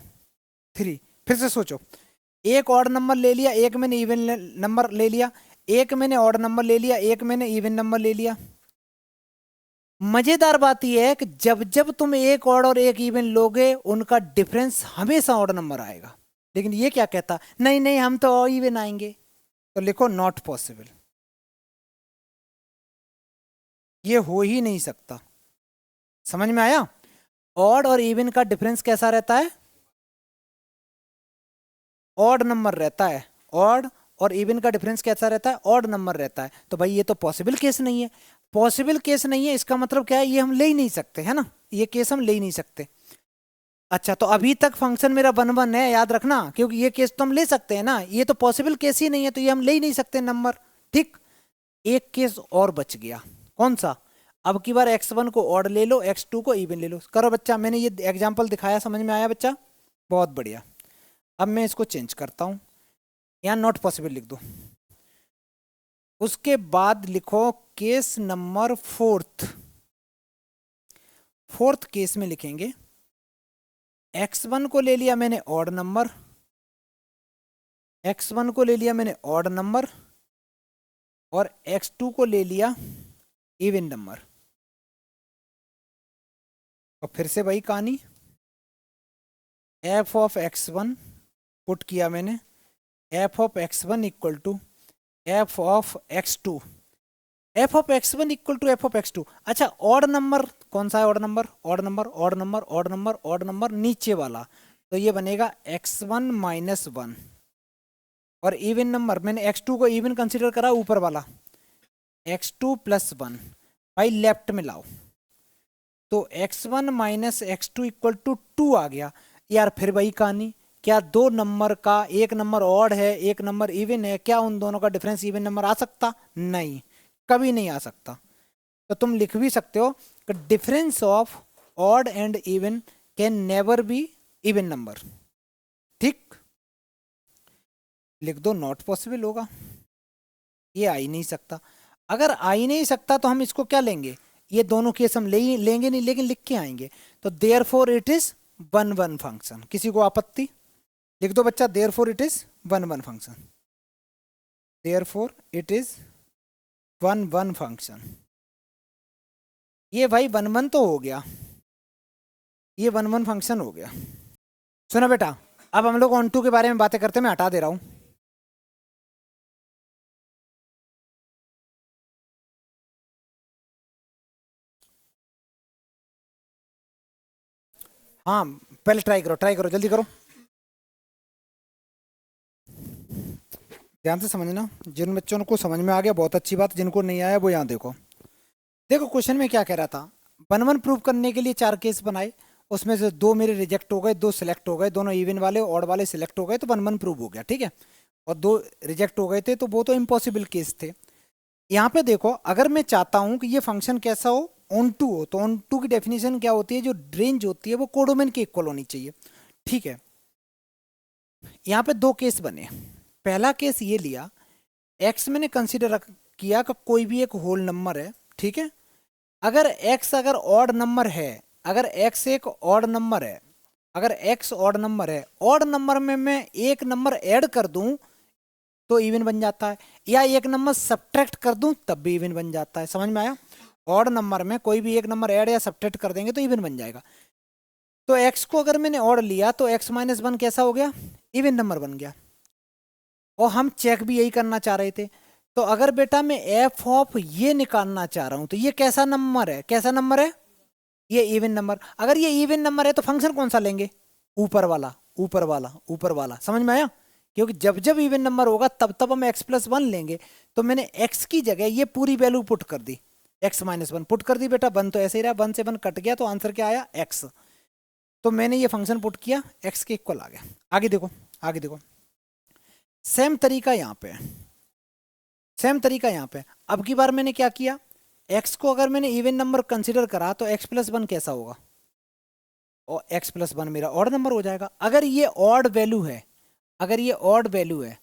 S1: 3। फिर से सोचो, एक ऑड नंबर ले लिया, एक मैंने इवन नंबर ले लिया, एक मैंने ऑड नंबर ले लिया, एक मैंने इवन नंबर ले लिया। मजेदार बात यह है कि जब जब तुम एक ऑड और एक इवन लोगे उनका डिफरेंस हमेशा ऑड नंबर आएगा। लेकिन ये क्या कहता, नहीं नहीं हम तो इवन आएंगे, तो लिखो नॉट पॉसिबल, ये हो ही नहीं सकता। समझ में आया, ऑड और इवन का डिफरेंस कैसा रहता है, ऑड नंबर रहता है। ऑड और इवन का डिफरेंस कैसा रहता है, ऑड नंबर रहता है। तो भाई ये तो पॉसिबल केस नहीं है, पॉसिबल केस नहीं है इसका मतलब क्या है, ये हम ले ही नहीं सकते, है ना, ये केस हम ले ही नहीं सकते। अच्छा तो अभी तक फंक्शन मेरा 1 1 है, याद रखना, क्योंकि ये केस तो हम ले सकते हैं ना, ये तो पॉसिबल केस ही नहीं है, तो ये हम ले ही नहीं सकते नंबर। ठीक, एक केस और बच गया, कौन सा, अब की बार x1 को ऑड ले लो, x2 को इवन ले लो। करो बच्चा, मैंने ये एग्जांपल दिखाया, समझ में आया बच्चा, बहुत बढ़िया। अब मैं इसको चेंज करता हूं, यहाँ नॉट पॉसिबल लिख दो, उसके बाद लिखो केस नंबर फोर्थ केस में लिखेंगे x1 को ले लिया मैंने ऑड नंबर, x1 को ले लिया मैंने ऑड नंबर, और x2 को ले लिया इवन नंबर। और फिर से वही कहानी, f ऑफ x1 पुट किया मैंने, f of x1 equal to f of x2, f of x1 equal to f of x2। अच्छा ऑड नंबर कौन सा है, odd number, odd number, odd number, odd number, odd number नीचे वाला, तो ये बनेगा x1 माइनस 1। और इवन नंबर मैंने x2 को इवन कंसीडर करा, ऊपर वाला x2 प्लस 1, भाई लेफ्ट में लाओ, तो x1 minus x2 equal to 2 आ गया। यार फिर वही कहानी, क्या दो नंबर का, एक नंबर ऑड है एक नंबर इवन है, क्या उन दोनों का डिफरेंस इवन नंबर आ सकता, नहीं, कभी नहीं आ सकता। तो तुम लिख भी सकते हो कि difference of odd and even can never be even number. ठीक, लिख दो नॉट पॉसिबल होगा, ये आ ही नहीं सकता। अगर आ ही नहीं सकता तो हम इसको क्या लेंगे, ये दोनों केस हम लेंगे नहीं, लेकिन लिख के आएंगे। तो देयरफॉर इट इज 1 1 फंक्शन। किसी को आपत्ति, लिख दो बच्चा, therefore it is 1 1 function, therefore it is 1 1 function. ये भाई 1 1 तो हो गया, ये 1 1 फंक्शन हो गया। सुना बेटा, अब हम लोग ऑन टू के बारे में बातें करते हैं, मैं हटा दे रहा हूं। हाँ पहले ट्राई करो जल्दी करो, ध्यान से समझना। जिन बच्चों को समझ में आ गया बहुत अच्छी बात, जिनको नहीं आया वो यहाँ देखो। देखो क्वेश्चन में क्या कह रहा था, 1 1 प्रूव करने के लिए 4 केस बनाए, उसमें से 2 मेरे रिजेक्ट हो गए, 2 सिलेक्ट हो गए, दोनों इवन वाले ऑड वाले सिलेक्ट हो गए, तो 1 1 प्रूव हो गया। ठीक है, और 2 रिजेक्ट हो गए थे, तो वो तो इम्पॉसिबल केस थे। यहाँ पे देखो, अगर मैं चाहता हूं कि ये फंक्शन कैसा हो, ऑन टू हो, तो ऑन टू की डेफिनेशन क्या होती है, जो रेंज होती है वो कोडोमेन के इक्वल होनी चाहिए। ठीक है, यहाँ पे 2 केस बने। पहला केस ये लिया, एक्स मैंने कंसिडर किया कि कोई भी एक होल नंबर है। ठीक है, अगर एक्स अगर ऑड नंबर है, अगर एक्स एक ऑड नंबर है, अगर एक्स ऑड नंबर है, ऑड नंबर में मैं एक नंबर ऐड कर दूं तो इवन बन जाता है, या एक नंबर सब्ट्रैक्ट कर दूं तब भी इवन बन जाता है। समझ में आया? ऑड नंबर में कोई भी एक नंबर ऐड या सब्ट्रैक्ट कर देंगे तो इवन बन जाएगा। तो एक्स को अगर मैंने ऑड लिया तो एक्स माइनस वन कैसा हो गया, इवन नंबर बन गया। और हम चेक भी यही करना चाह रहे थे। तो अगर बेटा मैं एफ ऑफ ये निकालना चाह रहा हूं तो ये कैसा नंबर है, कैसा नंबर है, ये इवन नंबर। अगर ये इवन नंबर है तो फंक्शन कौन सा लेंगे, ऊपर वाला, ऊपर वाला, ऊपर वाला। समझ में आया? क्योंकि जब जब इवन नंबर होगा तब तब हम एक्स प्लस वन लेंगे। तो मैंने एक्स की जगह ये पूरी वैल्यू पुट कर दी, एक्स माइनस वन पुट कर दी बेटा। वन तो ऐसे ही रहा, वन से वन कट गया तो आंसर क्या आया, एक्स। तो मैंने ये फंक्शन पुट किया, एक्स के इक्वल आ गया। आगे देखो, आगे देखो, सेम तरीका यहाँ पे, सेम तरीका यहाँ पे। अब की बार मैंने क्या किया, एक्स को अगर मैंने इवन नंबर कंसिडर करा तो एक्स प्लस वन कैसा होगा, और एक्स प्लस वन मेरा ऑड नंबर हो जाएगा। अगर ये ऑड वैल्यू है, अगर ये ऑड वैल्यू है,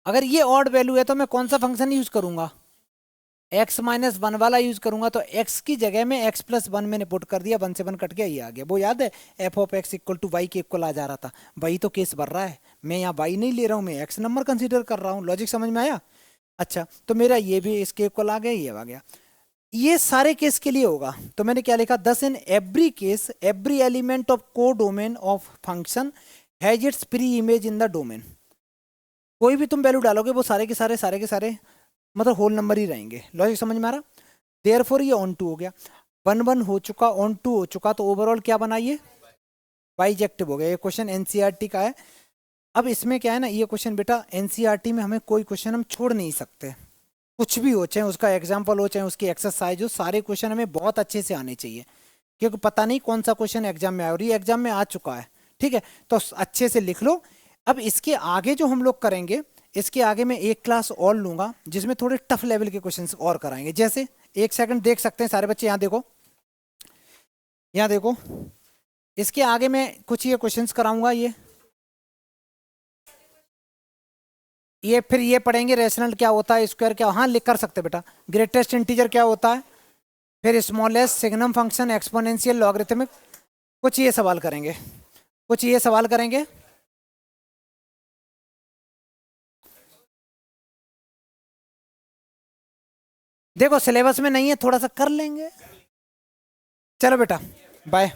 S1: अगर ये ऑड वैल्यू है तो मैं कौन सा फंक्शन यूज करूंगा, एक्स माइनस वन वाला यूज करूंगा। तो एक्स की जगह में एक्स प्लस वन मैंने पुट कर दिया, वन से वन कट गया, ये आ गया। वो याद है, f of x equal to y के इक्वल आ जा रहा था, वही तो केस भर रहा है। मैं यहाँ वाई नहीं ले रहा हूँ, मैं एक्स नंबर कंसिडर कर रहा हूँ। लॉजिक समझ में आया? अच्छा, तो मेरा ये भी इसके इक्वल आ गया, ये आ गया। ये सारे केस के लिए होगा। तो मैंने क्या लिखा, this in every case every element of codomain of function has its preimage in the domain. कोई भी तुम वैल्यू डालोगे वो सारे के सारे, सारे के सारे मतलब होल नंबर ही रहेंगे। लॉजिक समझ में आ रहा? देयरफॉर ये ऑन टू हो गया, वन वन हो चुका, ऑन टू हो चुका, तो ओवरऑल क्या बना, ये बाइजेक्टिव हो गया। ये क्वेश्चन एनसीईआरटी का है। अब इसमें क्या है ना, ये क्वेश्चन बेटा एनसीईआरटी में हमें कोई क्वेश्चन हम छोड़ नहीं सकते, कुछ भी हो, चाहे उसका एग्जाम्पल हो, चाहे उसकी एक्सरसाइज हो, सारे क्वेश्चन हमें बहुत अच्छे से आने चाहिए। क्योंकि पता नहीं कौन सा क्वेश्चन एग्जाम में आया, और ये एग्जाम में आ चुका है। ठीक है, तो अच्छे से लिख लो। अब इसके आगे जो हम लोग करेंगे, इसके आगे मैं एक क्लास और लूंगा जिसमें थोड़े टफ लेवल के क्वेश्चंस और कराएंगे। जैसे, एक सेकंड देख सकते हैं सारे बच्चे, यहाँ देखो, यहाँ देखो, इसके आगे मैं कुछ ये क्वेश्चंस कराऊंगा। ये फिर ये पढ़ेंगे रेशनल क्या होता है, स्क्वायर क्या, हाँ लिख कर सकते बेटा, ग्रेटेस्ट इंटीजर क्या होता है, फिर smallest signum function, exponential, logarithmic, कुछ ये सवाल करेंगे, कुछ ये सवाल करेंगे। देखो सिलेबस में नहीं है, थोड़ा सा कर लेंगे। चलो बेटा, बाय।